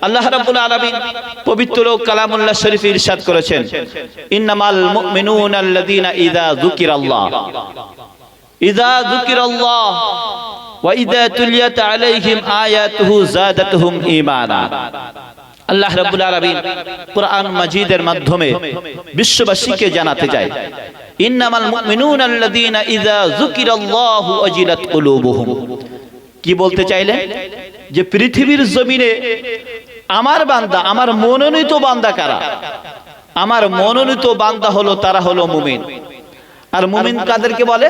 আল্লাহ রাব্বুল আলামিন পবিত্র কালামুল্লাহ শরীফে ইরশাদ করেছেন, ইন্নামাল মুমিনুনা আল্লাযীনা ইযা যুকিরাল্লাহ ওয়া ইযা তুলিয়াত আলাইহিম আয়াতুহু যাদাতুহুম ঈমানা। আল্লাহ রাব্বুল আলামিন কুরআন মাজিদের মাধ্যমে বিশ্ববাসীকে জানাতে চায়, ইন্নামাল মুমিনুনা আল্লাযীনা ইযা যুকিরাল্লাহু ওয়াজিলাত কুলুবুহুম। কি বলতে চাইলেন? যে পৃথিবীর জমিনে আমার বান্দা, আমার মনোনীত বান্দা কারা? আমার মনোনীত বান্দা হলো, তারা হলো মুমিন। আর মুমিন কাদেরকে বলে?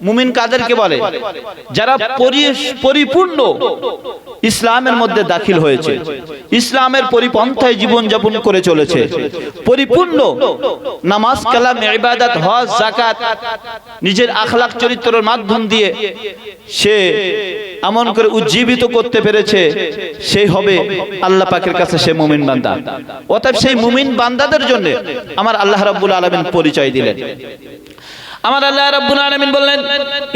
মুমিন কাদেরকে বলে? যারা পরিপূর্ণ ইসলামের মধ্যে দাখিল হয়েছে, ইসলামের পরিপন্থায় জীবন যাপন করে চলেছে, পরিপূর্ণ নামাজ, কালাম, ইবাদত, হজ, যাকাত নিজের আখলাক চরিত্রের মাধ্যম দিয়ে সে এমন করে উজ্জীবিত করতে পেরেছে, সেই হবে আল্লাহ পাকের কাছে সে মুমিন বান্দা। অতএব সেই মুমিন বান্দাদের জন্য আমার আল্লাহ রাব্বুল আলামিন পরিচয় দিলেন। আমার আল্লাহ রাব্বুল আলামিন বললেন,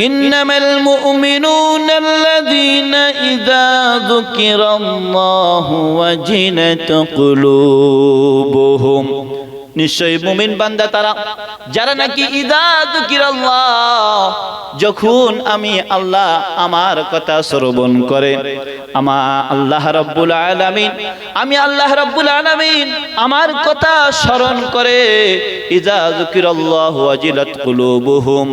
ইন্নামাল মুমিনুনা আল্লাযীনা ইযা যুকিরাল্লাহু ওয়াজিলাত কুলুবুহুম। নিশ্চয়ই মুমিন বান্দা তারা যারা নাকি ইযা যুকিরাল্লাহ, যখন আমি আল্লাহ আমার কথা শ্রবণ করে, আল্লাহ রাব্বুল আলামিন, আমি আল্লাহ রাব্বুল আলামিন আমার কথা স্মরণ করে, ইযা যুকিরাল্লাহু ওয়াজিলাত কুলুবুহুম,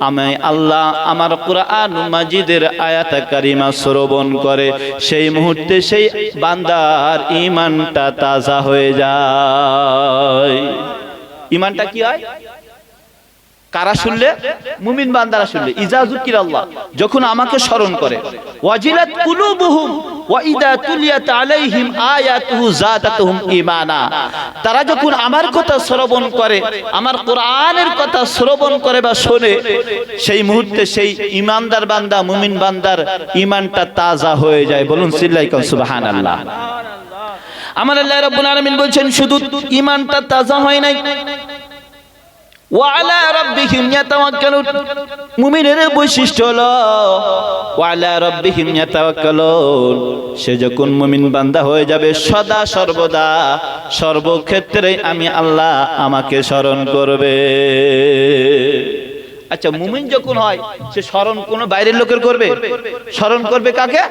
আমি আল্লাহ আমার কুরআন মাজিদের আয়াত কারিমা শ্রবণ করে, সেই মুহূর্তে সেই বান্দার ঈমানটা তাজা হয়ে যায়। ঈমানটা কি হয়? কারা শুনলে? মুমিন বান্দারা শুনলে। ইযা যুকিরাল্লাহ, যখন আমাকে স্মরণ করে, ওয়াজিলাত কুলুবুহুম ওয়া ইযা তুলিয়াত আলাইহিম আয়াতুহু যাদাতুহুম ঈমানা, তারা যখন আমার কথা শ্রবণ করে, আমার কোরআনের কথা শ্রবণ করে বা শোনে, সেই মুহূর্তে সেই ঈমানদার বান্দা, মুমিন বান্দার ঈমানটা তাজা হয়ে যায়। বলুন সিল্লাইকুম সুবহানাল্লাহ। আমার আল্লাহ রাব্বুল আলামিন বলছেন, শুধু ঈমানটা তাজা হয় নাই, ওয়া আলা রাব্বিহিম ইয়াতাওয়াক্কালুন, মুমিনের বৈশিষ্ট্য হলো ওয়া আলা রাব্বিহিম ইয়াতাওয়াক্কালুন, সে যখন মুমিন বান্দা হয়ে যাবে, সদা সর্বদা সর্বক্ষেত্রে আমি আল্লাহ আমাকে স্মরণ করবে। আচ্ছা, মুমিন যখন হয় সে স্মরণ কোন বাইরের লোকের করবে? স্মরণ করবে কাকে?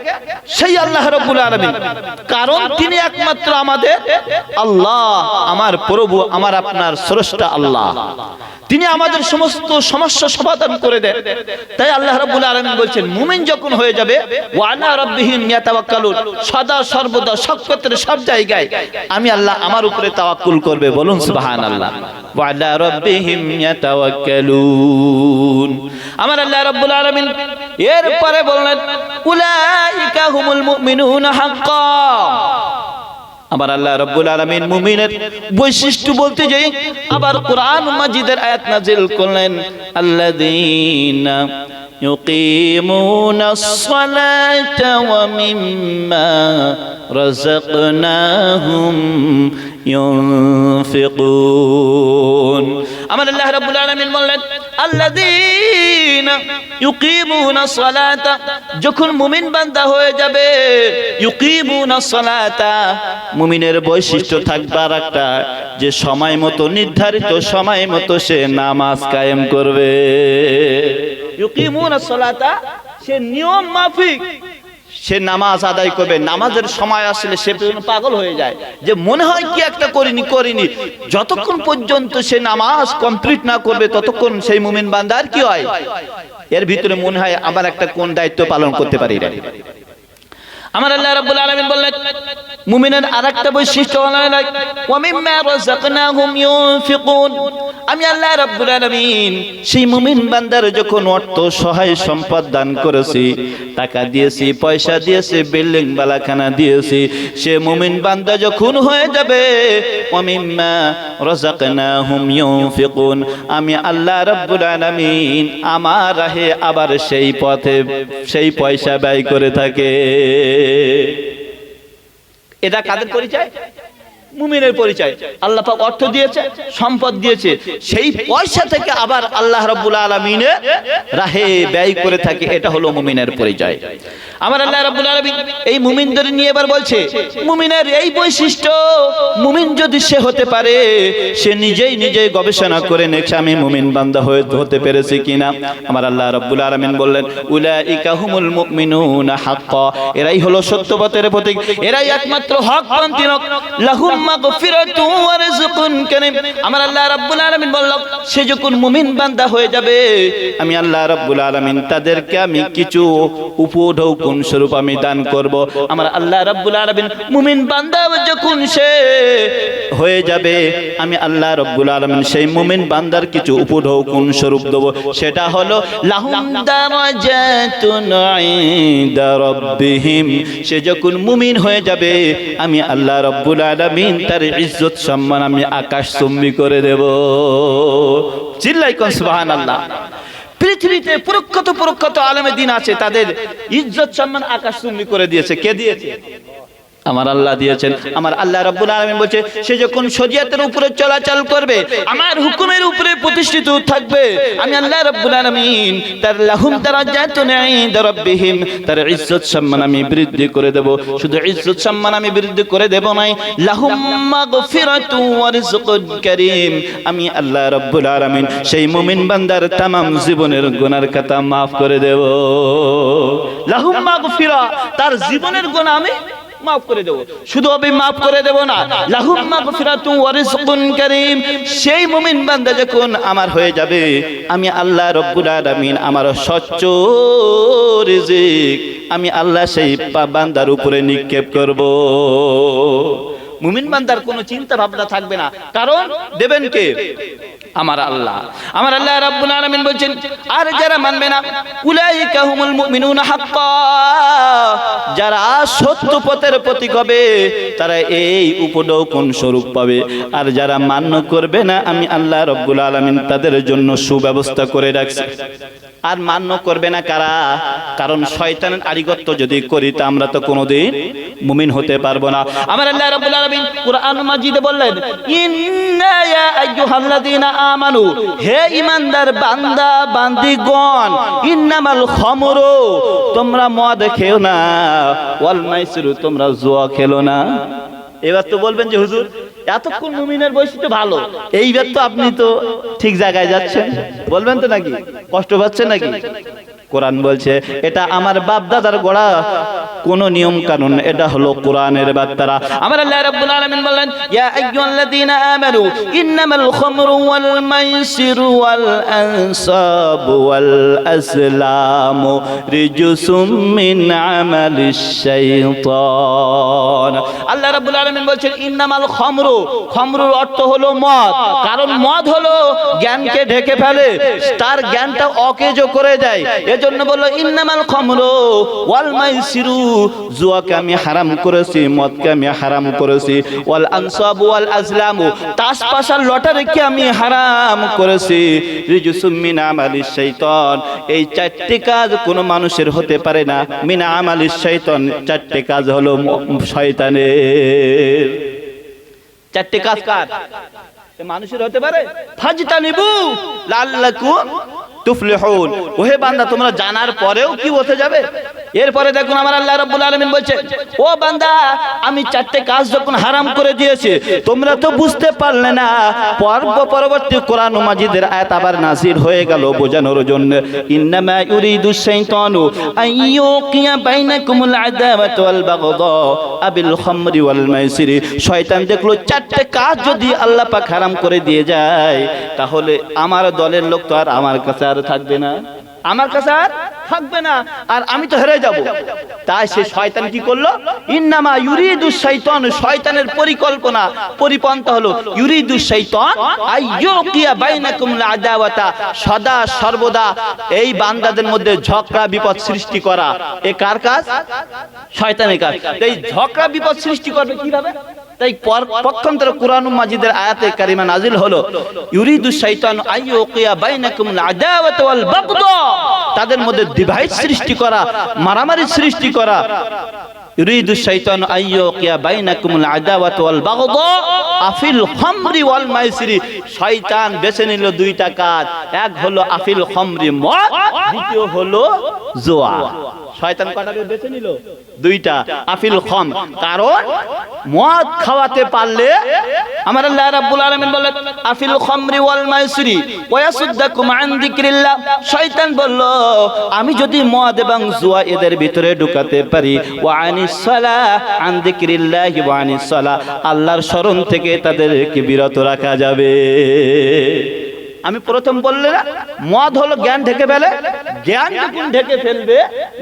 সেই আল্লাহ রাব্বুল আলামিন। কারণ তিনি একমাত্র আমাদের আল্লাহ, আমার প্রভু, আমার আপনার স্রষ্টা আল্লাহ। তিনি আমাদের সমস্ত সমস্যা সমাধান করে দেন। তাই আল্লাহ রাব্বুল আলামিন বলছেন, মুমিন যখন হয়ে যাবে, ওয়া আলা রাব্বিহিম ইয়াতাওয়াক্কালুন, সদা সর্বদা সব ক্ষেত্রে সব জায়গায় আমি আল্লাহ আমার উপরে তাওয়াক্কুল করবে। বলুন সুবহানাল্লাহ। ওয়া আলা রাব্বিহিম ইয়াতাওয়াক্কালুন। আমার আল্লাহ রাব্বুল আলামিন এরপরে বললেন, উলাইকা হুমুল মুমিনুনা হাক্কা। আমার আল্লাহ রাব্বুল আলামিন মুমিনের বৈশিষ্ট্য বলতে যাই আবার কোরআন মাজিদের আয়াত নাযিল করলেন, আল্লাযীনা ইউকিমুনাস সালাতা ওয়া মিম্মা রাযাকনাহুম ইউনফিকুন। আমার আল্লাহ রাব্বুল আলামিন বললেন, আল্লাযীনা ইউকিমুনাস সালাতা, যখন মুমিন বান্দা হয়ে যাবে, ইউকিমুনাস সালাতা, মুমিনের বৈশিষ্ট্য থাকবে আর একটা, যে সময় মতো, নির্ধারিত সময় মতো সে নামাজ কায়েম করবে। ইউকিমুনাস সালাতা, সে নিয়ম মাফিক সে নামাজ আদায় করবে। নামাজের সময় আসলে সে পাগল হয়ে যায়, যে মনে হয় কি একটা করিনি। যতক্ষণ পর্যন্ত সে নামাজ কমপ্লিট না করবে, ততক্ষণ সেই মুমিন বান্দার কি হয়? এর ভিতরে মনে হয় আবার একটা কোন দায়িত্ব পালন করতে পারি না। আমার আল্লাহ রাব্বুল আলামিন বললেন, মুমিনের আরেকটা বৈশিষ্ট্য হলো ওয়া মিম্মা রাযাকনাহুম ইউনফিকুন। আমি আল্লাহ রাব্বুল আলামিন সেই মুমিন বান্দার যখন অর্থ সহায় সম্পদ দান করেছি, টাকা দিয়েছি, পয়সা দিয়েছি, বিল্ডিং বালাখানা দিয়েছি, সে মুমিন বান্দা যখন হয়ে যাবে, ওয়া মিম্মা রাযাকনাহুম ইউনফিকুন, আমি আল্লাহ রাব্বুল আলামিন আমার রাহে আবার সেই পথে সেই পয়সা ব্যয় করে থাকে। এটা কাদের পরিচয়? মুমিনের পরিচয়। আল্লাহ পাক অর্থ দিয়েছে, সম্পদ দিয়েছে, সেই পয়সা থেকে আবার আল্লাহ রাব্বুল আলামিনের রাহে ব্যয় করে থাকে, এটা হলো মুমিনের পরিচয়। আমার আল্লাহ রাব্বুল আলামিন এই মুমিনদের নিয়ে এবার বলছে, মুমিনের এই বৈশিষ্ট্য, মুমিন যদি সে হতে পারে, সে নিজেই গবেষণা করে নেছে আমি মুমিন বান্দা হতে পেরেছি কিনা। আমার আল্লাহ রাব্বুল আলামিন বললেন, উলাইকা হুমুল মুমিনুনা হাক্কা, এরাই হলো সত্যপথের প্রতীক, এরাই একমাত্র হকপন্থী লোক। লাহুম মাগফিরাতু ওয়া রিজকুন কারীম। আমার আল্লাহ রাব্বুল আলামিন বলল, সে যখন মুমিন বান্দা হয়ে যাবে, আমি আল্লাহ রাব্বুল আলামিন তাদেরকে আমি কিছু উপঢৌকন স্বরূপ আমি দান করব। আমার আল্লাহ রাব্বুল আলামিন মুমিন বান্দা যখন সে হয়ে যাবে, আমি আল্লাহ রাব্বুল আলামিন সেই মুমিন বান্দার কিছু উপঢৌকন স্বরূপ দেব, সেটা হলো লাহুম দারাজাতুন ইনদা রাব্বিহিম। সে যখন মুমিন হয়ে যাবে, আমি আল্লাহ রাব্বুল আলামিন তার ইজ্জত সম্মান আমি আকাশচুম্বী করে দেব। চিল্লাই কোন সুবহানাল্লাহ। পৃথিবীতে প্রখ্যাত আলেমে দ্বীন আছে, তাদের ইজ্জত সম্মান আকাশচুম্বী করে দিয়েছে। কে দিয়েছে? আমার আল্লাহ দিয়েছেন। আমার আল্লাহ রাব্বুল আলামিন বলছে, সে যখন শরীয়তের উপরে চলাচল করবে, আমার হুকুমের উপরে প্রতিষ্ঠিত থাকবে, আমি আল্লাহ রাব্বুল আলামিন তার লাহুম দারাজাতুন ইনদা রাব্বিহিম, তার ইজ্জত সম্মান আমি বৃদ্ধি করে দেব। শুধু ইজ্জত সম্মান আমি বৃদ্ধি করে দেব নাই, লাহুম মাগফিরাতু ওয়া রিজকুন কারীম, আমি আল্লাহ রাব্বুল আলামিন সেই মুমিন বান্দার तमाम জীবনের গুনার খাতা maaf করে দেব। লাহুম মাগফিরা, তার জীবনের গুনাহ আমি মাফ করে দেব। শুধু আমি মাফ করে দেব না, লাহুম মাগফিরাতুন ওয়া রিজকুন কারীম, সেই মুমিন বান্দা যখন আমার হয়ে যাবে, আমি আল্লাহ রাব্বুল আলামিন আমার স্বচ্ছ রিজিক আমি আল্লাহ সেই বান্দার উপরে নিক্ষেপ করব। মুমিন বান্দার কোনো চিন্তা ভাবনা থাকবে না, কারণ দেবেন কে? আমার আল্লাহ। আমার আল্লাহ রাব্বুল আলামিন বলেন, আর যারা মানবে না, উলাইকা হুমুল মুমিনুনা হাক্কা, যারা সত্য পথের প্রতীক হবে, তারা এই উপঢৌকন স্বরূপ পাবে। আর যারা মান্য করবে না, আমি আল্লাহ রাব্বুল আলামিন তাদের জন্য সুব্যবস্থা করে রাখছি। আর মান্য করবে না কারা? কারণ শয়তানের আলিগত্ব যদি করি, তা আমরা তো কোনোদিন মুমিন হতে পারবো না। আমার আল্লাহ রাব্বুল আলামিন কুরআন মাজিদে বললেন, ইন্না ইয়া আইয়ুহাল্লাযীনা আমানু, হে ঈমানদার বান্দা বান্দিগণ, ইন্নামাল খামরু, তোমরা মদ খেও না, ওয়াল মাইসিরু, তোমরা জুয়া খেলো না। এবার তো বলবেন যে হুজুর এতক্ষণ মুমিনের বৈশিষ্ট্য ভালো, এইবার তো আপনি তো ঠিক জায়গায় যাচ্ছেন, বলবেন তো নাকি? কষ্ট পাচ্ছেন নাকি? কোরআন বলছে, এটা আমার বাপ দাদার গড়া কোন নিয়ম কানুন, এটা হলো কোরআনের বার্তা। আমার আল্লাহ রাব্বুল আলামিন বলেন, ইয়া আইয়ুহাল্লাযীনা আমানু ইন্নামাল খামরু ওয়াল মাইসিরু ওয়াল আনসাবু ওয়াল আসলামু রিজসুম মিন আমালিশ শাইতান। আল্লাহ রাব্বুল আলামিন বলেন, ইন্নামাল খামরু, খামরুর অর্থ হলো মদ, কারণ মদ হলো জ্ঞানকে ঢেকে ফেলে, তার জ্ঞানটা অকেজ করে দেয়। এজন্য বলল ইন্নামাল খামরু ওয়াল মাইসিরু, জুয়াকে আমি হারাম করেছি, মদকে আমি হারাম করেছি, ওয়াল আনসাবু ওয়াল আজলামু, তাস পাশার লটারিকে আমি হারাম করেছি, রিজসুম মিন আমালিশ শাইতান, এই চারটি কাজ কোন মানুষের হতে পারে না। মিন আমালিশ শাইতান, চারটি কাজ হলো শয়তানের। চারটি কাজ কার? মানুষের হতে পারে? ফাজতানিবু লাল্লাকুম তুফলিহুন, ওহে বান্দা তোমরা জানার পরেও কি হতে যাবে? এরপরে দেখুন আমার আল্লাহ রাব্বুল আলামিন বলছে, ও বান্দা, আমি চারটি কাজ যখন হারাম করে দিয়েছি, তোমরা তো বুঝতে পারলে না। পরবর্তী কোরআন মাজিদের আয়াত আবার নাযিল হয়ে গেল বোঝানোর জন্য, ইন্নামা ইউরিদুশ শাইতানু আইয়ুকিয়া বাইনাকুমুল আদাওয়াতা ওয়াল বাগদা আবিল খামরি ওয়াল মাইসিরি। শয়তান দেখলো চারটি কাজ যদি আল্লাহ পাক হারাম করে দিয়ে যায়, তাহলে আমার দলের লোক তো আর আমার কাছে আর থাকবে না, আমার কাছে আর থাকবে না, আর আমি তো হেরে যাব। তাই সে শয়তান কি করলো? ইন্নামা ইউরিদুশ শাইতান, শয়তানের পরিকল্পনা পরিপন্থা হলো ইউরিদুশ শাইতান আইয়ুকিয়া বাইনাকুমুল আদাওয়াতা, সদা সর্বদা এই বান্দাদের মধ্যে ঝগড়া বিপদ সৃষ্টি করা। এ কার কাজ? শয়তানের কাজ। এই ঝগড়া বিপদ সৃষ্টি করবে কিভাবে? তাই পক্ষান্তরে কোরআন মাজিদের আয়াতে কারিমা নাজিল হলো, ইউরিদুশ শাইতানু আইয়ুকিয়া বাইনাকুমুল আদাওয়াতা ওয়াল বাগদা, তাদের মধ্যে ডিভাইড সৃষ্টি করা, মারামারি সৃষ্টি করা। ইউরিদু শাইতানু আইয়ুকিয়া বাইনাকুমুল আদাওয়াতা ওয়াল বাগদা আফিল খামরি ওয়াল মাইসিরি। শয়তান বেছে নিল দুইটা কাজ, এক হলো আফিল খামরি মদ, দ্বিতীয় হলো জুয়া। শয়তান কটা বেছে নিল? দুইটা, আফিল খাম। কারণ মদ খাওয়াতে পারলে আমার আল্লাহ রাব্বুল আলামিন বলেন আফিল খামরি ওয়াল মাইসিরি ওয়া ইয়াসুদ্দাকুম আন যিকরিল্লাহ। শয়তান বলল আমি যদি মদ এবং জুয়া এদের ভিতরে ঢুকাতে পারি, ওয়া আনিস সালাহ আন যিকরিল্লাহ ওয়া আনিস সালাহ, আল্লাহর স্মরণ থেকে তাদেরকে বিরত রাখা যাবে। আমি প্রথম বললে না, মদ হলো জ্ঞান ঢেকে ফেলে, জ্ঞান যখন ঢেকে ফেলবে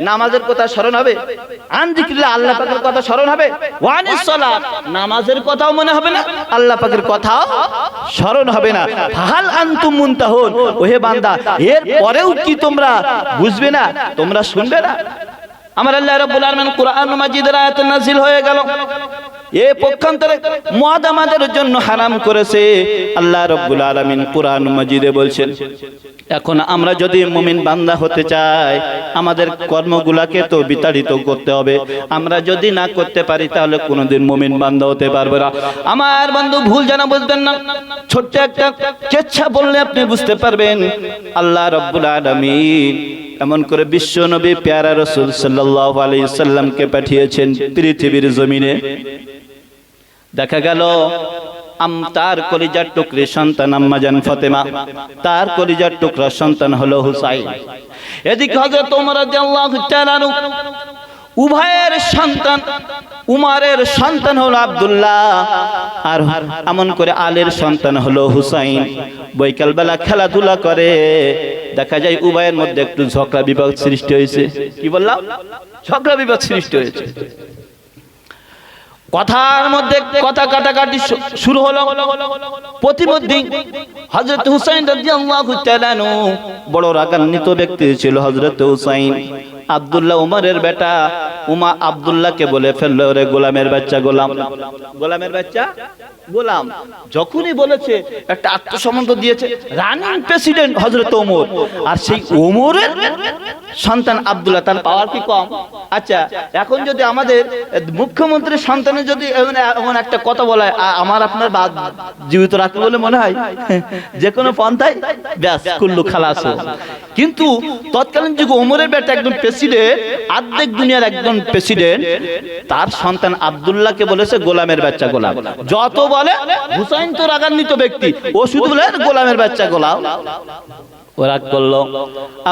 নামাজের কথা স্মরণ হবে, আন যিকরিল্লাহ আল্লাহ পাকের কথা স্মরণ হবে, ওয়া আনিস সালাত নামাজের কথাও মনে হবে না, আল্লাহ পাকের কথাও স্মরণ হবে না। ফাহাল আনতুম মুনতাহুন, ওহে বান্দা এর পরেও কি তোমরা বুঝবে না, তোমরা শুনবে না? আমার আল্লাহ রাব্বুল আলামিন কুরআন মাজিদের আয়াত নাযিল হয়ে গেল, এই পক্ষান্তরে মদ আমাদের জন্য হারাম করেছে। আল্লাহ রাব্বুল আলামিন কুরআন মাজিদে বলছেন এখন আমরা যদি মুমিন বান্দা হতে চাই আমাদের কর্মগুলোকে তো বিতাড়িত করতে হবে। আমরা যদি না করতে পারি তাহলে কোনোদিন মুমিন বান্দা হতে পারবে না। আমার বন্ধু ভুল জানা বুঝবেন না, ছোট্ট একটা কেচ্ছা বললে আপনি বুঝতে পারবেন। আল্লাহ রাব্বুল আলামিন এমন করে বিশ্ব নবী প্যারা রাসূল সাল্লাল্লাহু আলাইহি সাল্লামকে পাঠিয়েছেন পৃথিবীর জমিনে। দেখা গেল তার কলিজার টুকরি সন্তান আম্মা জান ফাতেমা, তার কলিজার টুকরা সন্তান হলো হুসাইন। এদিকে হযরত ওমর রাদিয়াল্লাহু তাআলা উভয়ের সন্তান, উমরের সন্তান হলো আব্দুল্লাহ, আর এমন করে আলীর সন্তান হলো হুসাইন। বৈকাল বেলা খেলাধুলা করে দেখা যায় উভয়ের মধ্যে একটু ঝগড়া বিবাদ সৃষ্টি হয়েছে। কি বললাম? ঝগড়া বিবাদ সৃষ্টি হয়েছে। কথার মধ্যে কথা কাটাকাটি শুরু হলো। প্রতিমধ্যে হযরত হুসাইন রাদিয়াল্লাহু তাআলা আনহু বড় রাগান্বিত ব্যক্তি ছিল হযরত হুসাইন। আব্দুল্লাহ উমরের বেটা উমা আব্দুল্লাহকে বলে ফেললো রে গোলামের বাচ্চা গোলাম, গোলামের বাচ্চা গোলাম। যখনই বলেছে একটা আত্মসম্মান দিয়েছে রানিং প্রেসিডেন্ট হযরত ওমর, আর সেই ওমরের সন্তান আব্দুল্লাহ, তার পাওয়ার কি কম? আচ্ছা এখন যদি আমাদের মুখ্যমন্ত্রীর সন্তানের যদি এমন একটা কথা বলা হয় আমার আপনার বাদ জীবিত রাখবে বলে মনে হয় যে কোনো পন্থায় ব্যাস কুল্লু খালাস। কিন্তু তৎকালীন যুগে ওমরের বেটা একজন প্রেসিডেন্ট, অর্ধেক দুনিয়ার একজন প্রেসিডেন্ট, তার সন্তান আব্দুল্লাহকে বলেছে গোলামের বাচ্চা গোলাম। যত বলে হুসাইন তো রাগান্বিত ব্যক্তি, ও শুধু বলে গোলামের বাচ্চা গোলাম। ওরা করলো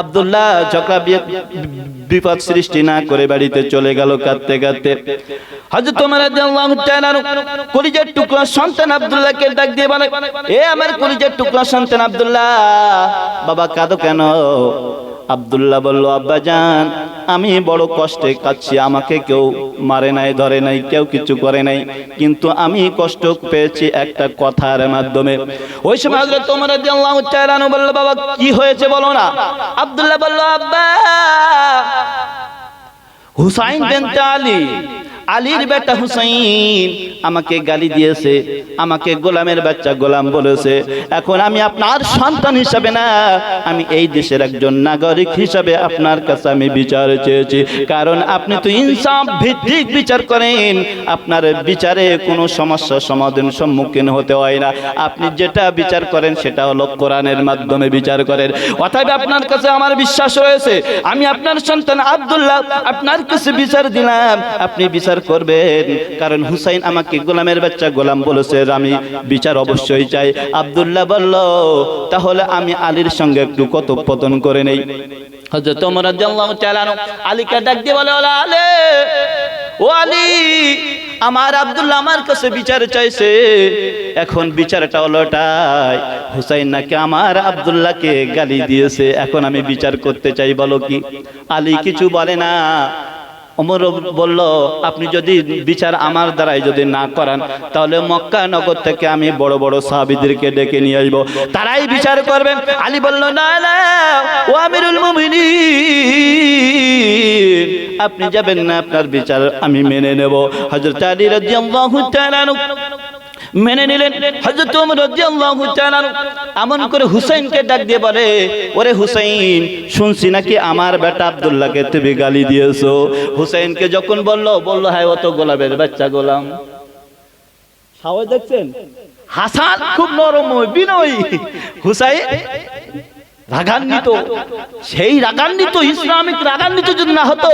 আব্দুল্লাহ ঝগড়া বিপদ সৃষ্টি না করে বাড়িতে চলে গেল কাঁদতে কাঁদতে। হযরত ওমর রাদিয়াল্লাহু তাআলা কলিজার টুকরা সন্তান আব্দুল্লাহকে ডাক দিয়ে বলে এ আমার কলিজার টুকরা সন্তান আব্দুল্লাহ, বাবা কাঁদো কেন? আব্দুল্লাহ বলল আব্বাজান আমি বড় কষ্টে কাঁদছি, আমাকে কেউ মারে নাই, ধরে নাই, কেউ কিছু করে নাই, কিন্তু আমি কষ্ট পেয়েছি একটা কথার মাধ্যমে। ওই সময় হযরত ওমর রাদিয়াল্লাহু তাআলা বলল বাবা কি হয়েছে বলো না। আব্দুল্লাহ বলল আব্বা হুসাইন বিনতে আলী, আলীর বেটা হুসাইন আমাকে গালি দিয়েছে, আমাকে গোলামের বাচ্চা গোলাম বলেছে। এখন আমি আপনার সন্তান হিসাবে না, আমি এই দেশের একজন নাগরিক হিসাবে আপনার কাছে আমি বিচার চেয়েছি। কারণ আপনি তো ইনসাফ ভিত্তিক বিচার করেন, আপনার বিচারে কোনো সমস্যার সমাধান সম্মুখীন হতে হয় না। আপনি যেটা বিচার করেন সেটা হলো কোরআনের মাধ্যমে বিচার করেন। অতএব আপনার কাছে আমার বিশ্বাস রয়েছে, আমি আপনার সন্তান আব্দুল্লাহ আপনার কাছে বিচার দিলাম, আপনি বিচার করবেন। কারণ হুসাইন আমাকে গোলামের বাচ্চা গোলাম বলেছে, আমি বিচার অবশ্যই চাই। আব্দুল্লাহ বলল তাহলে আমি আলীর সঙ্গে একটু কথোপকথন করে নেই। হযরত ওমর রাদিয়াল্লাহু তাআলা আলীকে ডাক দিয়ে বলে আলী, ও আলী আমার আব্দুল্লাহ আমার কাছে বিচার চাইছে। এখন বিচারটা হলো এটাই, হুসাইন নাকি আমার আব্দুল্লাহকে গালি দিয়েছে, এখন আমি বিচার করতে চাই, বলো কি? আলী কিছু বলে না। ওমর বলল আপনি যদি বিচার আমার দ্বারাই যদি না করান তাহলে মক্কা নগর থেকে আমি বড় বড় সাহাবীদেরকে ডেকে নিয়ে আসবো, তারাই বিচার করবেন। আলী বলল না না ও আমিরুল মুমিনিন, আপনি যাবেন না, আপনার বিচার আমি মেনে নেব। হযরত আলী রাদিয়াল্লাহু তাআলা মেনে নিলেন। হযরত ওমর রাদিয়াল্লাহু তাআলা এমন করে হুসাইনকে ডাক দিয়ে বলে, ওরে হুসাইন, শুনছি নাকি আমার বেটা আব্দুল্লাহকে তুমি গালি দিয়েছো। হুসাইনকে যখন বলল হ্যাঁ, ও তো গোলামের বাচ্চা গোলাম। সাহস দেখছেন? হাসান খুব নরম বিনয়ী, হুসাইন রাগান্বিত। সেই রাগান্বিত, ইসলামিক রাগান্বিত যদি না হতো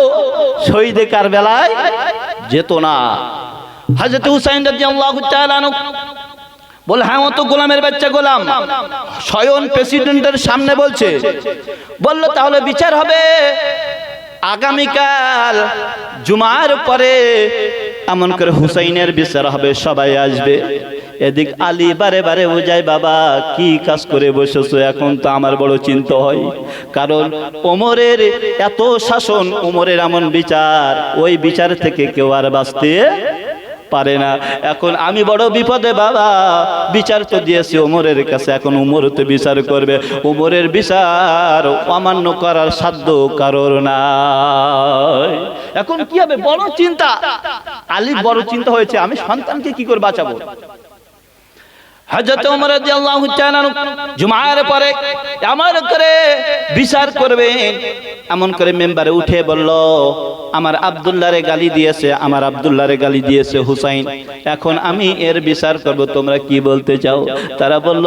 শহীদে কারবালায় যেত না। হযরত হুসাইন রাদিয়াল্লাহু তাআলা বলে, হ্যাঁ ও তো গোলামের বাচ্চা গোলাম। স্বয়ং প্রেসিডেন্টের সামনে বলছে, বলল তাহলে বিচার হবে আগামীকাল জুমার পরে, এমন করে হুসাইনের বিচার হবে, সবাই আসবে। এদিক আলী বারে বারে বোঝায়, বাবা কি কাজ করে বসেছো, এখন তো আমার বড় চিন্তা হয়, কারণ ওমরের এত শাসন, ওমরের এমন বিচার, ওই বিচার থেকে কেউ আর বাঁচতে পারে না। এখন আমি বড় বিপদে বাবা, বিচার তো দিয়েছি ওমরের কাছে, এখন ওমর তো বিচার করবে, ওমরের বিচার অমান্য করার সাধ্য কারোর নাই। এখন কি হবে? বড় চিন্তা, আলীর বড় চিন্তা হয়েছে, আমি সন্তানকে কি করে বাঁচাবো। হযরত ওমর রাদিয়াল্লাহু তাআলা জুমার পরে এমন করে বিচার করবেন, এমন করে মেম্বারে উঠে বলল, আমার আব্দুল্লাহরে গালি দিয়েছে, আমার আব্দুল্লাহরে গালি দিয়েছে হুসাইন, এখন আমি এর বিচার করব, তোমরা কি বলতে চাও? তারা বলল,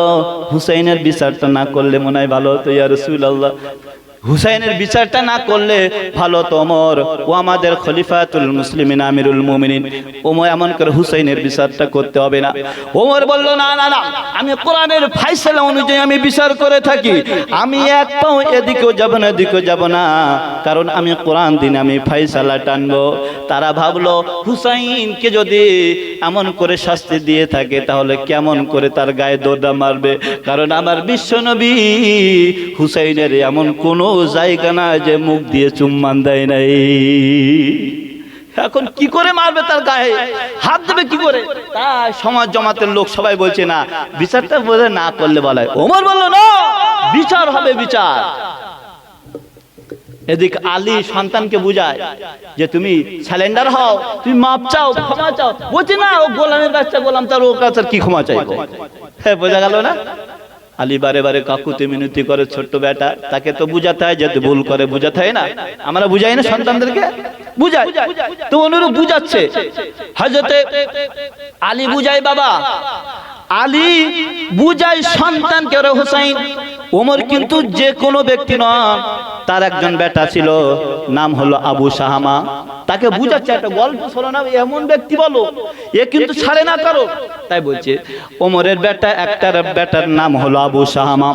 হুসাইনের বিচারটা না করলে মনে হয় ভালো হতো ইয়া রাসূলুল্লাহ, হুসাইনের বিচারটা না করলে ভালো তো ওমর, ও আমাদের খলিফাতুল মুসলিমিন আমিরুল মুমিনিন, ওমর এমন করে হুসাইনের বিচারটা করতে হবে না। ওমর বলল, না না না, আমি কোরআনের ফয়সালা অনুযায়ী আমি বিচার করে থাকি, আমি এক পাও এদিকেও যাব না এদিকেও যাব না, কারণ আমি কোরআন দিন আমি ফয়সালা টানবো। তারা ভাবলো হুসাইনকে যদি এমন করে শাস্তি দিয়ে থাকে তাহলে কেমন করে তার গায়ে দৌড়া মারবে, কারণ আমার বিশ্বনবী হুসাইনের এমন কোনো জায়গা না যে মুখ দিয়ে চুম্মান দেয় নাই। এখন কি করে মারবে, তার গায়ে হাত দেবে কি করে? তাই সমাজ জমাতের লোক সবাই বলছে না, বিচারটা বোধহয় না করলে বলা হয়। ওমর বলল, না, বিচার হবে, বিচার। এদিক আলী সন্তানকে বুঝায় যে তুমি স্যালেন্ডার হও, তুমি মাপ চাও, ক্ষমা চাও। বলছে না, ও গোলামের বাচ্চা গোলাম, তার ওর কাছে কি ক্ষমা চাইবো? হ্যাঁ, বোঝা গেল না? আলী বারে বারে কাকুতি মিনতি করে, ছোট্ট বেটা, তাকে তো বুঝাতে হয়, যদি ভুল করে বুঝাতে হয় না? আমরা বুঝাই না সন্তানদেরকে? বুঝাই তো, অনুরূপ বুঝাচ্ছে হযরতে আলী, বুঝাই বাবা, আলী বুঝাই সন্তানকে। রে হুসাইন, ওমর কিন্তু যে কোনো ব্যক্তি নয়, তার একজন বেটা ছিল, নাম হলো আবু শাহামা, তাকে বুঝাচ্ছে, একটা গল্প শোনো না, এমন ব্যক্তি বলো, এ কিন্তু ছাড়ে না কারো। তাই বলছে ওমরের বেটা, একটার বেটার নাম হলো আবু শাহামা।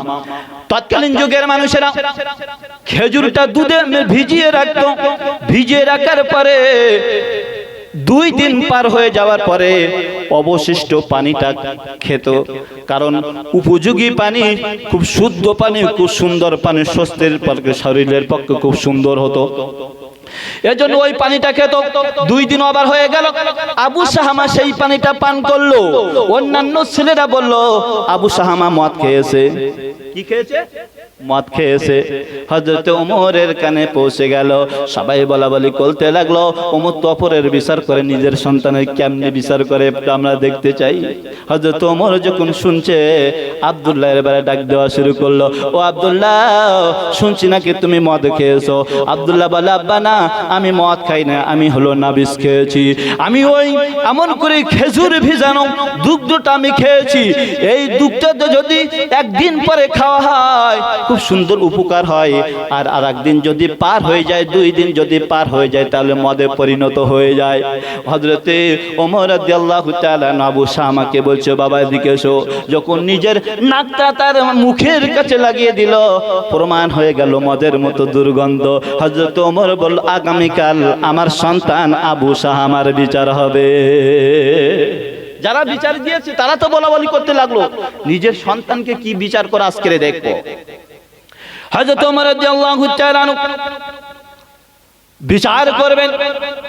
তৎকালীন যুগের মানুষেরা খেজুরটা দুধে ভিজিয়ে রাখতো, ভিজিয়ে রাখার পরে 2 দিন পার হয়ে যাওয়ার পরে অবশিষ্ট পানিটা খেত, কারণ উপযোগী পানি, খুব শুদ্ধ পানি, খুব সুন্দর পানি, স্বাস্থ্যের পক্ষে, শরীরের পক্ষে খুব সুন্দর হতো। এজন্য ওই পানিটা খেত। 2 দিন আবার হয়ে গেল, আবু শাহামা সেই পানিটা পান করলো। অন্যান্য ছেলেরা বলল, আবু শাহামা মদ খেয়েছে। কি খেয়েছে? মদ খেয়েছে। হযরত ওমরের কানে পৌঁছে গেল, সবাই বলাবলি করতে লাগলো, ওমর তো অপরের বিচার করে, নিজের সন্তানের কেমনে বিচার করে আমরা দেখতে চাই। হযরত ওমর যখন শুনছে, আব্দুল্লাহর এবারে ডাক দেওয়া শুরু করলো, ও আব্দুল্লাহ, শুনছি নাকি তুমি মদ খেয়েছো? আব্দুল্লাহ বলে, আব্বা না, আমি মদ খাই না, আমি হলো নাবিস খেয়েছি, আমি ওই এমন করে খেজুর ভিজানো দুগ্ধটা আমি খেয়েছি। এই দুগ্ধটা যদি একদিন পরে খাওয়া হয় খুব সুন্দর উপকার হয়, আর আরেকদিন যদি পার হয়ে যায়, 2 দিন যদি পার হয়ে যায়, তাহলে মদে পরিণত হয়ে যায়। হযরতে ওমর রাদিয়াল্লাহু তাআলা আবু শাহামাকে বলছে, বাবা এদিকে এসো। যখন নিজের নাকটা তার মুখের কাছে লাগিয়ে দিল, প্রমাণ হয়ে গেল মদের মতো দুর্গন্ধ। হযরত ওমর বলল, আগামীকাল আমার সন্তান আবু শাহামার বিচার হবে। যারা বিচার দিয়েছে তারা তো বলাবলি করতে লাগলো, নিজের সন্তানকে কি বিচার করে আজকে দেখবো। হযরত ওমর রাদিয়াল্লাহু তাআলা বিচার করবেন,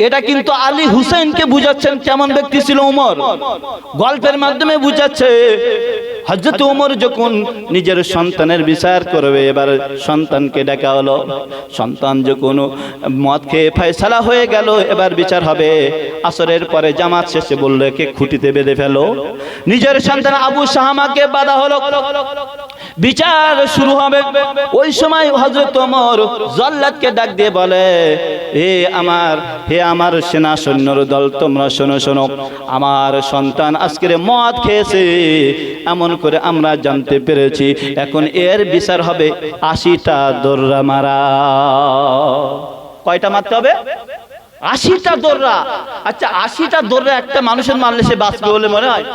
এটা কিন্তু আলী হুসাইনকে বুঝাচ্ছেন কেমন ব্যক্তি ছিল ওমর, গল্পের মাধ্যমে বুঝাচ্ছে। হযরত ওমর যখন নিজের সন্তানের বিচার করবে, এবার সন্তানকে ডাকা হলো। সন্তান যখন মদ খেয়ে ফয়সালা হয়ে গেল, এবার বিচার হবে। আসরের পরে জামাত শেষে বলল একে খুঁটিতে বেঁধে ফেলো। নিজের সন্তান আবু শাহামাকে বাধা হলো, বিচার শুরু হবে। ওই সময় হযরত ওমর জল্লাদকে ডাক দিয়ে বলে, হে আমার সেনা সৈন্যর দল, তোমরা শোনো শোনো, আমার সন্তান আজকের মদ খেয়েছে, এমন করে আমরা জানতে পেরেছি। এখন এর বিচার হবে 80টা দৌড়া মারা। কয়টা মারতে হবে? 80টা দৌড়া। আচ্ছা, 80টা দৌড়া একটা মানুষের মারলে সে বাঁচবে বলে মনে হয়?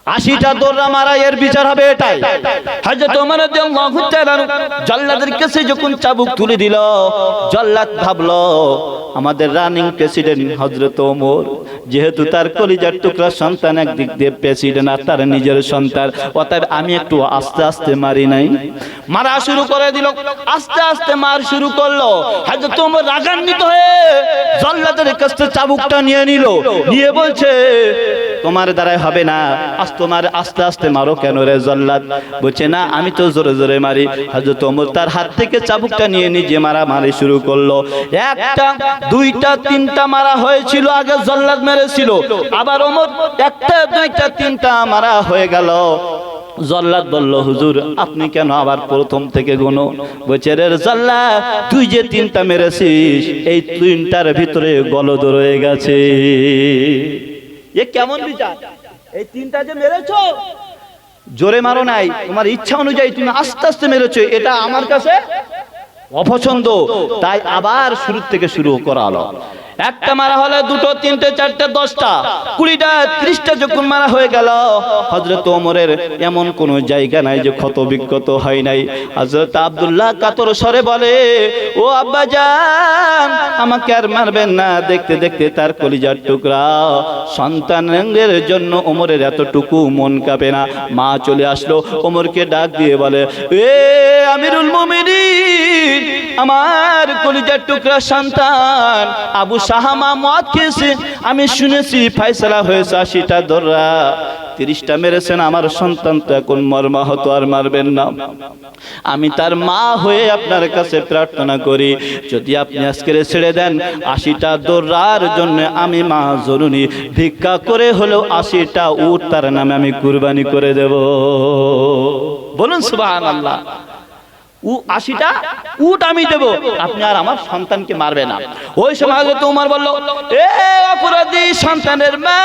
80টা দৌড়া মারা, এর বিচার হবে এটাই। হযরত ওমর রাদিয়াল্লাহু তাআলা জল্লাদের কাছে যখন চাবুক তুলে দিল, জল্লাদ ভাবলো আমাদের রানিং প্রেসিডেন্ট হযরত ওমর, যেহেতু তার কলিজার টুকরা সন্তান একদিক দিয়ে প্রেসিডেন্ট আর তার নিজের সন্তান, অতএব আমি একটু আস্তে আস্তে মারি নাই। মারা শুরু করে দিল, আস্তে আস্তে মার শুরু করলো। হযরত ওমর রাগান্বিত হয়ে জল্লাদের কাছ থেকে চাবুকটা নিয়ে নিল, নিয়ে বলছে তোমার দ্বারাই হবে না, তোমার আস্তে আস্তে মারো কেন রে জল্লাদ? বলছে না, আমি তো জোরে জোরে মারি। হযরত ওমর তার হাত থেকে চাবুকটা নিয়ে নিজে মারামারি শুরু করলো। একটা, দুইটা, তিনটা মারা হয়েছিল, আগে জল্লাদ মেরেছিল, আবার ওমর একটা, দুইটা, তিনটা মারা হয়ে গেল। জল্লাদ বলল, হুজুর আপনি কেন আবার প্রথম থেকে গুনো? বলছে রে জল্লাদ, তুই যে 3টা মেরেছিস, এই 3টার ভিতরে গলদ রয়ে গেছে। এ কেমন বিচার? এই 3টা যে মেরেছো, জোরে মারো নাই, তোমার ইচ্ছা অনুযায়ী তুমি আস্তে আস্তে মেরেছো, এটা আমার কাছে অপছন্দ। তাই আবার শুরু থেকে শুরু করা হলো। একটা মারা হলে, দুটো, তিনটে, চারটে, 10টা, 20টা, 30টা যখন মারা হয়ে গেল, হযরত ওমরের এমন কোন জায়গা নাই যে ক্ষত বিক্ষত হয় নাই। হযরত আব্দুল্লাহ কাতর স্বরে বলে, ও আব্বাজান, আমাকে আর মারবেন না। দেখতে দেখতে তার কলিজার টুকরা সন্তানের জন্য ওমরের এতটুকু মন কাঁপে না। মা চলে আসলো, ওমরকে ডাক দিয়ে বলে, এ আমিরুল মুমিনিন, আমার কলিজার টুকরা সন্তান আবু শাহামা মদ খেয়েছে, আমি শুনেছি ফয়সালা হয়েছে 80টা দৌড়া, 30টা মেরেছেন। আমার সন্তান তো এখন মর্মাহত, আর মারবেন না। আমি তার মা হয়ে আপনার কাছে প্রার্থনা করি, যদি আপনি আজকে ছেড়ে দেন, 80টা দৌড়ার জন্য আমি মা জননী ভিক্ষা করে হলেও 80টা উট তার নামে আমি কুরবানি করে দেব। বলুন সুবহানাল্লাহ। 80টা উট আমি দেব, আপনি আর আমার সন্তানকে মারবে না। ওই সময় হযরত ওমর বলল, এ অপরাধী সন্তানের মা,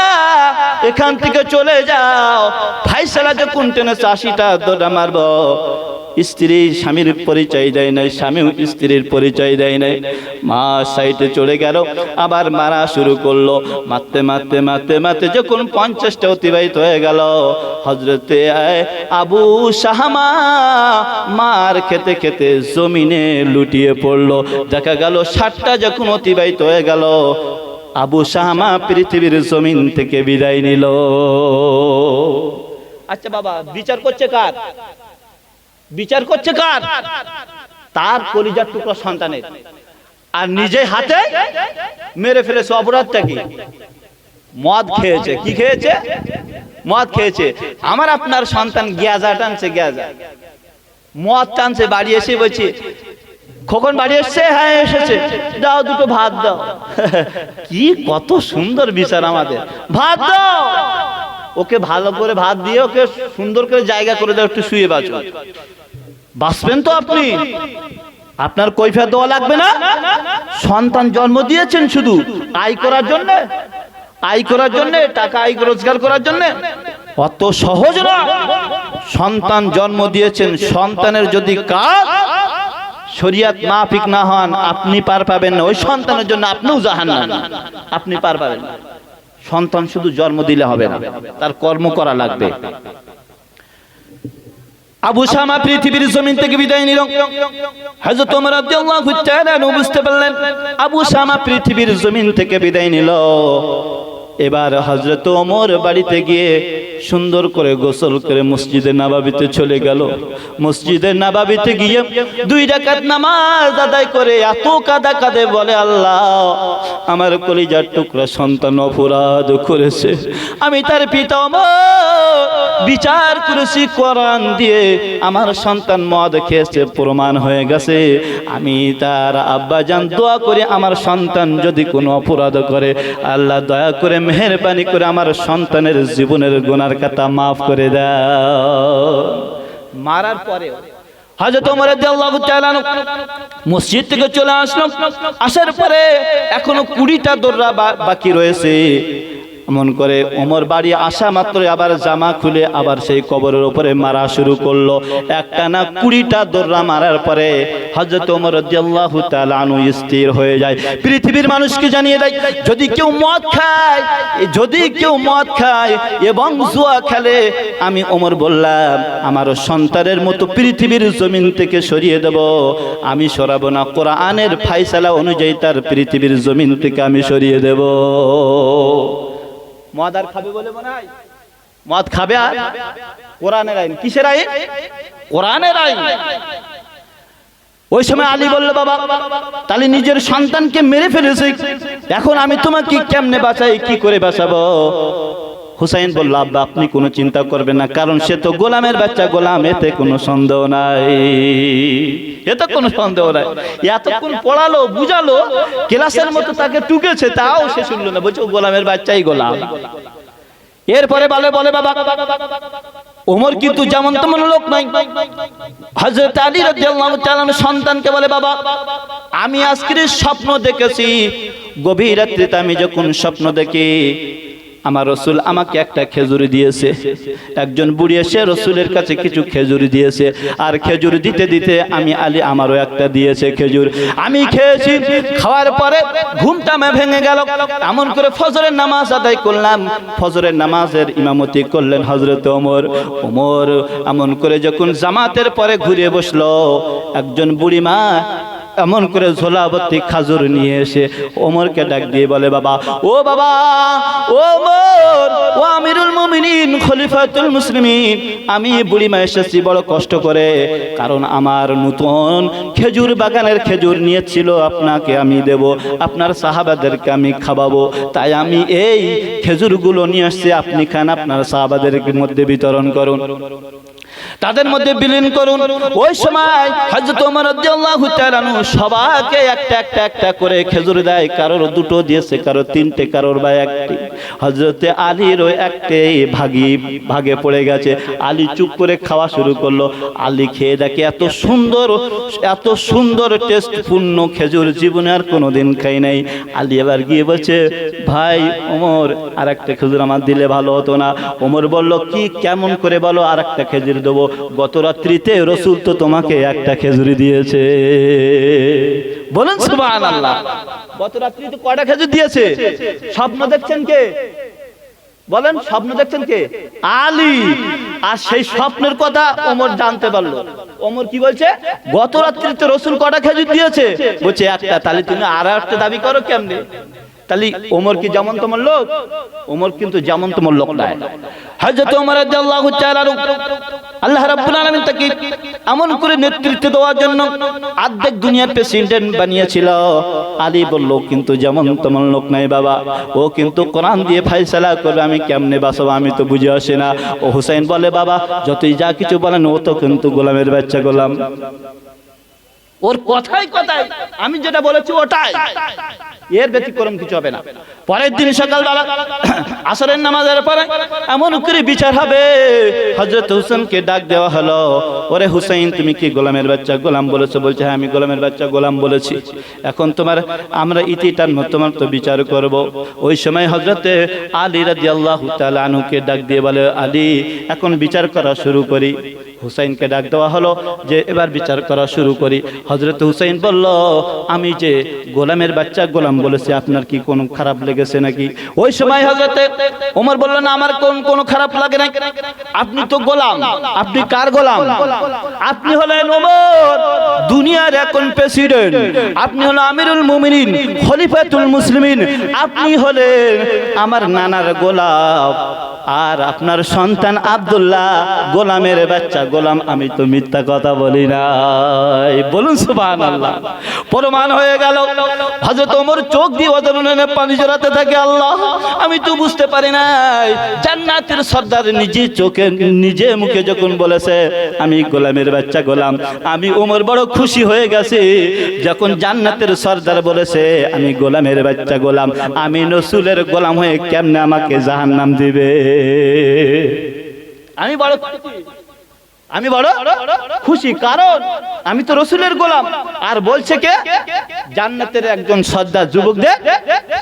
এখান থেকে চলে যাও। ফয়সালা যখন টেনেছে 80টা দৌড়া মারবো। স্ত্রী স্বামীর পরিচয় দেয় নাই, স্বামীও স্ত্রীর পরিচয় দেয় নাই। মা সাইডে চলে গেল, আবার মারা শুরু করলো। মারতে মারতে মারতে মারতে যখন 50টা অতিবাহিত হয়ে গেল, হযরতে আবু শাহামা মার খেতে খেতে জমিনে লুটিয়ে পড়লো। দেখা গেল 60টা যখন অতিবাহিত হয়ে গেল, আবু শাহামা পৃথিবীর জমিন থেকে বিদায় নিল। আচ্ছা বাবা, বিচার করছে কার? বিচার করছে কার? তার কলিজার টুকরা সন্তানের। আর নিজে হাতে মেরে ফেলেছে। অপরাধটা কি? মদ খেয়েছে। কি খেয়েছে? মদ খেয়েছে। আমার আপনার সন্তান গিয়াজা টানছে, গিয়াজা মদ টানছে, বাড়ি এসে বলছে, খোকন বাড়ি এসছে? হ্যাঁ এসেছে। দাও দুটো ভাত দাও। কি কত সুন্দর বিচার আমাদের, ভাত দাও। ওকে ভালো করে ভাত দিয়ে ওকে সুন্দর করে জায়গা করে দাও, একটু শুয়ে বাঁচো। বাঁচবেন তো আপনি, আপনার কৈফিয়ত দেওয়া লাগবে না। সন্তান জন্ম দিয়েছেন শুধু আয় করার জন্য, আয় করার জন্য, টাকা আয় রোজগার করার জন্য, অত সহজ না। সন্তান জন্ম দিয়েছেন, সন্তানের যদি কাজ শরিয়ত মাফিক না হন, আপনি পার পাবেন না। ওই সন্তানের জন্য আপনিও জাহান্নাম, আপনি পার পাবেন না। সন্তান শুধু জন্ম দিলে হবে না, তার কর্ম করা লাগবে। আবু শামা পৃথিবীর জমিন থেকে বিদায় নিল। হযরত ওমর রাদিয়াল্লাহু তাআলা বুঝতে পারলেন আবু শামা পৃথিবীর জমিন থেকে বিদায় নিল। এবার হযরত ওমর বাড়িতে গিয়ে সুন্দর করে গোসল করে মসজিদে নববীতে চলে গেল। মসজিদে নববীতে গিয়ে 2 রাকাত নামাজ আদায় করে এত কাঁদে বলে, আল্লাহ আমার কলিজার টুকরা সন্তান অপরাধ করেছে, আমি তার পিতা বিচার করেছি কোরআন দিয়ে, আমার সন্তান মদ খেয়েছে প্রমাণ হয়ে গেছে, আমি তার আব্বাজান দোয়া করে আমার সন্তান যদি কোনো অপরাধ করে, আল্লাহ দয়া করে মেহেরবানি করে আমার সন্তানের জীবনের গুনার কথা মাফ করে দাও। মারার পরে হযরত ওমর রাদিয়াল্লাহু তাআলা মসজিদ থেকে চলে আসলো। আসার পরে এখনো 20টা দোররা বাকি রয়েছে। এমন করে ওমর বাড়ি আসা মাত্র আবার জামা খুলে আবার সেই কবরের উপরে মারা শুরু করলো। একটানা 20টা দোররা মারার পরে হযরত ওমর রাদিয়াল্লাহু তাআলা আনহু স্থির হয়ে যায়। পৃথিবীর মানুষকে জানিয়ে দেয়, যদি কেউ মদ খায় এবং জুয়া খেলে, আমি ওমর বললাম আমার সন্তানের মতো পৃথিবীর জমিন থেকে সরিয়ে দেব, আমি সরাবো না, কোরআনের ফয়সালা অনুযায়ী তার পৃথিবীর জমিন থেকে আমি সরিয়ে দেব। মদ আর খাবে বলে মনে হয়? মদ খাবে আর কোরআনের আইন। কিসের আইন? কোরআনের আইন। ওই সময় আলী বলল, বাবা তাহলে নিজের সন্তানকে মেরে ফেলেছে, এখন আমি তোমাকে কেমনে বাঁচাই, কি করে বাঁচাবো? হুসাইন বলল, আব্বা আপনি কোনো চিন্তা করবেন না, কারণ সে তো গোলামের বাচ্চা, গোলাম, এতে কোনো সন্দেহ নাই, এতে কোনো সন্দেহ নাই। এতক্ষণ পড়ালো বুঝালো, ক্লাসের মতো তাকে টুকেছে, তাও সে শুনলো না, বলছে গোলামের বাচ্চাই গোলাম। এরপরে বলে বাবা ওমর কিন্তু যেমন তেমন লোক নাই। হযরত আলী রাদিয়াল্লাহু তাআলা সন্তানকে বলে, বাবা আমি আজকের স্বপ্ন দেখেছি, গভীর রাত্রিতে আমি যখন স্বপ্ন দেখি আমার রসুল আমাকে একটা খেজুরি দিয়েছে। একজন বুড়ি এসে রসুলের কাছে কিছু খেজুরি দিয়েছে, আর খেজুর দিতে দিতে আমি আলী আমারও একটা দিয়েছে খেজুর, আমি খেয়েছি। খাওয়ার পরে ঘুমটা ভেঙে গেল। এমন করে ফজরের নামাজ আদায় করলাম। ফজরের নামাজের ইমামতি করলেন হযরত ওমর। ওমর এমন করে যখন জামাতের পরে ঘুরে বসলো, একজন বুড়ি মা এমন করে ঝোলাবর্তী খাজুর নিয়ে এসে ওমরকে ডাক দিয়ে বলে, বাবা ও বাবা ও ওমর, ও আমিরুল মুমিনিন, খলিফাতুল মুসলিমিন, আমি বুড়িমা এসেছি বড় কষ্ট করে, কারণ আমার নতুন খেজুর বাগানের খেজুর নিয়েছিল, আপনাকে আমি দেব, আপনার সাহাবাদেরকে আমি খাওয়াবো, তাই আমি এই খেজুরগুলো নিয়ে আসছি, আপনি খান, আপনার সাহাবাদের মধ্যে বিতরণ করুন, তাদের মধ্যে বিলীন করুন। ওই সময় হযরত ওমর রাদিয়াল্লাহু তাআলা সবাইকে একটা করে খেজুর দেয়, কারোর 2টো দিয়েছে, কারোর 3টে, কারোর বা 1টি। হযরতে আলীর ওই একটাই ভাগে পড়ে গেছে। আলী চুপ করে খাওয়া শুরু করলো। আলী খেয়ে দেখে এত সুন্দর টেস্টপূর্ণ খেজুর জীবনে আর কোনোদিন খাই নাই। আলী এবার গিয়ে বলছে, ভাই ওমর আর একটা খেজুর আমার দিলে ভালো হতো না? ওমর বলল, কি কেমন করে বলো, আর একটা খেজুর দেবো, গত রাত্রিতে রসুল তো তোমাকে একটা খেজুরি দিয়েছে। বলেন সুবহানাল্লাহ। গত রাত্রিতে কয়টা খেজুর দিয়েছে? স্বপ্ন দেখছেন কে? বলেন, স্বপ্ন দেখছেন কে? আলী। আর সেই স্বপ্নের কথা ওমর জানতে পারলো। ওমর কি বলছে? গত রাত্রিতে রসুল কয়টা খেজুর দিয়েছে? বলছে একটা। তাহলে তুমি আর একটা দাবি করো কেমনে? তাহলে ওমর কি যেমন তোমার লোক? ওমর কিন্তু যেমন তোমার লোক নয়। হযরত ওমর রাদিয়াল্লাহু তাআলা আল্লাহ রাব্বুল আলামিন তাকে এমন করে নেতৃত্ব দেওয়ার জন্য অর্ধেক দুনিয়ার প্রেসিডেন্ট বানিয়েছিল। আলী বলল, কিন্তু যেমন তোমার লোক নাই বাবা, ও কিন্তু কোরআন দিয়ে ফয়সালা করবে, আমি কেমনে বাঁচবো আমি তো বুঝে আসে না। ও হুসাইন বলে, বাবা যতই যা কিছু বলেন, ও তো কিন্তু গোলামের বাচ্চা, গোলাম, ওর কথাই আমি যেটা বলেছি ওটাই, এর ব্যতিক্রম কিছু হবে না। পরের দিন সকালবেলা আসরের নামাজের পরে এমন করে বিচার হবে। হযরত হুসেনকে ডাক দেওয়া হলো, ওরে হুসাইন তুমি কি গোলামের বাচ্চা গোলাম বলেছো? বলছে, হ্যাঁ আমি গোলামের বাচ্চা গোলাম বলেছি। এখন আমরা ইতিটার তোমার তো বিচার করব। ওই সময় হযরতে আলী রাদিয়াল্লাহু তাআলা আনহুকে ডাক দিয়ে বলে, আলী এখন বিচার করা শুরু করি। হুসাইনকে ডাক দেওয়া হলো যে এবার বিচার করা শুরু করি। হযরত হুসাইন বলল, আমি যে গোলামের বাচ্চা গোলাম বলেছি, আপনার কি কোনো খারাপ লেগেছে নাকি? ওই সময় হযরতে ওমর বলল, না আমার কোনো খারাপ লাগে না, আপনি তো গোলাম। আপনি কার গোলাম? আপনি হলেন ওমর, দুনিয়ার এখন প্রেসিডেন্ট, আপনি হলেন আমিরুল মুমিনিন, খলিফাতুল মুসলিমিন, আপনি হলেন আমার নানার গোলাম। আর আপনার সন্তান আব্দুল্লাহ গোলামের বাচ্চা। গোলাম, আমি তো মিথ্যা কথা বলি নাই, বলুন সুবহানাল্লাহ। প্রমাণ হয়ে গেল। হযরত ওমর চোখ দিয়ে অজরনে পানি জড়াতে থাকে, আল্লাহ আমি তো বুঝতে পারি নাই। জান্নাতের সর্দার নিজে চোখে নিজে মুখে যখন বলেছে আমি গোলামের বাচ্চা গোলাম, আমি ওমর বড় খুশি হয়ে গেছি। যখন জান্নাতের সর্দার বলেছে আমি গোলামের বাচ্চা গোলাম, আমি রাসূলের গোলাম হয়ে কেমনে আমাকে জাহান্নাম দিবে? আমি বড় খুশি, কারণ আমি তো রাসূলের গোলাম। আর বলছে কে? জান্নাতের একজন সর্দার, যুবকদের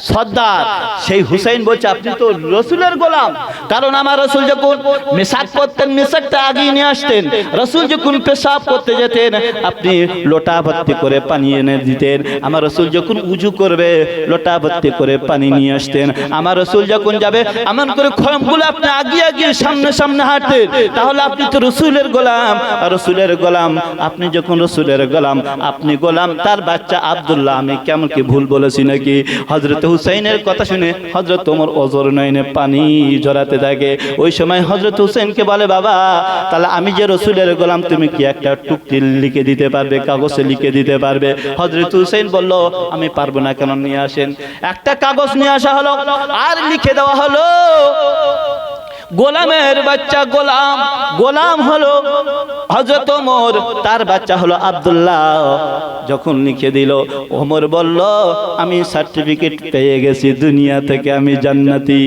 সর্দার সেই হুসাইন বলছে আপনি তো রাসূলের গোলাম। কারণ আমার রাসূল যখন মেসাক করতেন, মেসাকটা আগিয়ে নিয়ে আসতেন। রাসূল যখন পেশাব করতে যেতেন, আপনি লোটা ভর্তি করে পানি এনে দিতেন। আমার রাসূল যখন উযু করবে, লোটা ভর্তি করে পানি নিয়ে আসতেন। আমার রাসূল যখন যাবে, এমন করে খড়মগুলো আপনি আগিয়ে আগিয়ে সামনে সামনে হাঁটতেন। তাহলে আপনি তো রাসূলের গোলাম। রাসূলের গোলাম, আপনি যখন রাসূলের গোলাম, আপনি গোলাম তার বাচ্চা আব্দুল্লাহ, আমি কেমন কি ভুল বলেছি নাকি? হযরত হুসাইনের কথা শুনে হযরত ওমর ওজর নয়নে পানি ঝরাতে থাকে। ওই সময় হযরত হুসাইনকে বলে, বাবা তাহলে আমি যে রাসূলের গোলাম, তুমি কি একটা টুকটি লিখে দিতে পারবে, কাগজে লিখে দিতে পারবে? হযরত হুসাইন বলল, আমি পারবো না, কেন নিয়ে আসেন। একটা কাগজ নিয়ে আসা হলো, আর লিখে দেওয়া হলো গোলামের বাচ্চা গোলাম। গোলাম হলো হযরত ওমর, তার বাচ্চা হলো আব্দুল্লাহ। যখন লিখে দিল, ওমর বলল আমি সার্টিফিকেট পেয়ে গেছি দুনিয়া থেকে, আমি জান্নাতি।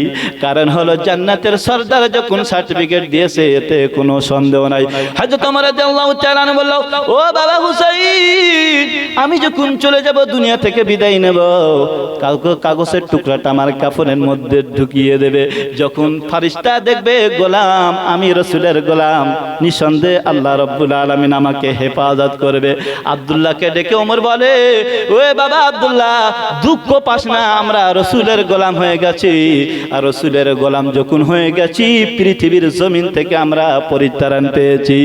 কারণ হলো জান্নাতের সর্দার যখন সার্টিফিকেট দিয়েছে, এতে কোনো সন্দেহ নাই। হযরত ওমর রাদিয়াল্লাহু তাআলা আনহু বলল, ও বাবা হুসাইন, আমি যখন চলে যাব দুনিয়া থেকে বিদায় নেব, কাগজের টুকরাটা আমার কাফনের মধ্যে ঢুকিয়ে দেবে। যখন ফারিস্তা দেখবে গোলাম আমি রাসূলের গোলাম, নিঃসন্দেহে আল্লাহ রাব্বুল আলামিন আমাকে হেফাজত করবে। আব্দুল্লাহকে ডেকে ওমর বলে, ওরে বাবা আব্দুল্লাহ, দুঃখ পাস না, আমরা রাসূলের গোলাম হয়ে গেছি। আর রাসূলের গোলাম যখন হয়ে গেছি, পৃথিবীর জমিন থেকে আমরা পরিত্রাণ পেয়েছি।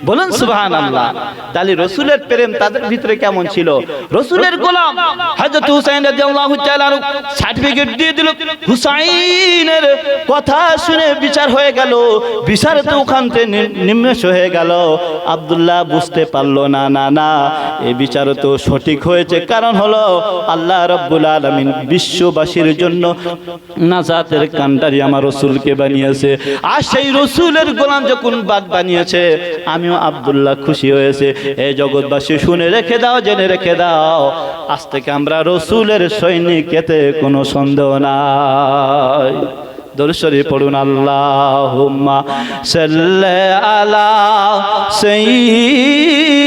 বলুন সুবহানাল্লাহ। তাহলে রাসূলের প্রেম তাদের ভিতরে কেমন ছিল? রাসূলের গোলাম হযরত হুসাইন রাদিয়াল্লাহু তাআলা সার্টিফিকেট দিয়ে দিল। হুসাইনের কথা শুনে বিচার হয়ে গেল, বিচার তো ওখান থেকে নিম্নেশ হয়ে গেল। আব্দুল্লাহ বুঝতে পারলো না, না না এই বিচার তো সঠিক হয়েছে। কারণ হলো আল্লাহ রাব্বুল আলামিন বিশ্ববাসীর জন্য নাজাতের কান্ডারি আমার রাসূলকে বানিয়েছে। আর সেই রাসূলের গোলাম যখন বানিয়েছে, আমিও আব্দুল্লাহ খুশি হয়েছে। এই জগৎবাসী শুনে রেখে দাও, জেনে রেখে দাও, আজ থেকে আমরা রাসূলের সৈনিক, এতে কোনো সন্দেহ নাই। দরুদ শরীফ পড়ুন, আল্লাহুম্মা সাল্লি আলা সাইয়্যিদিনা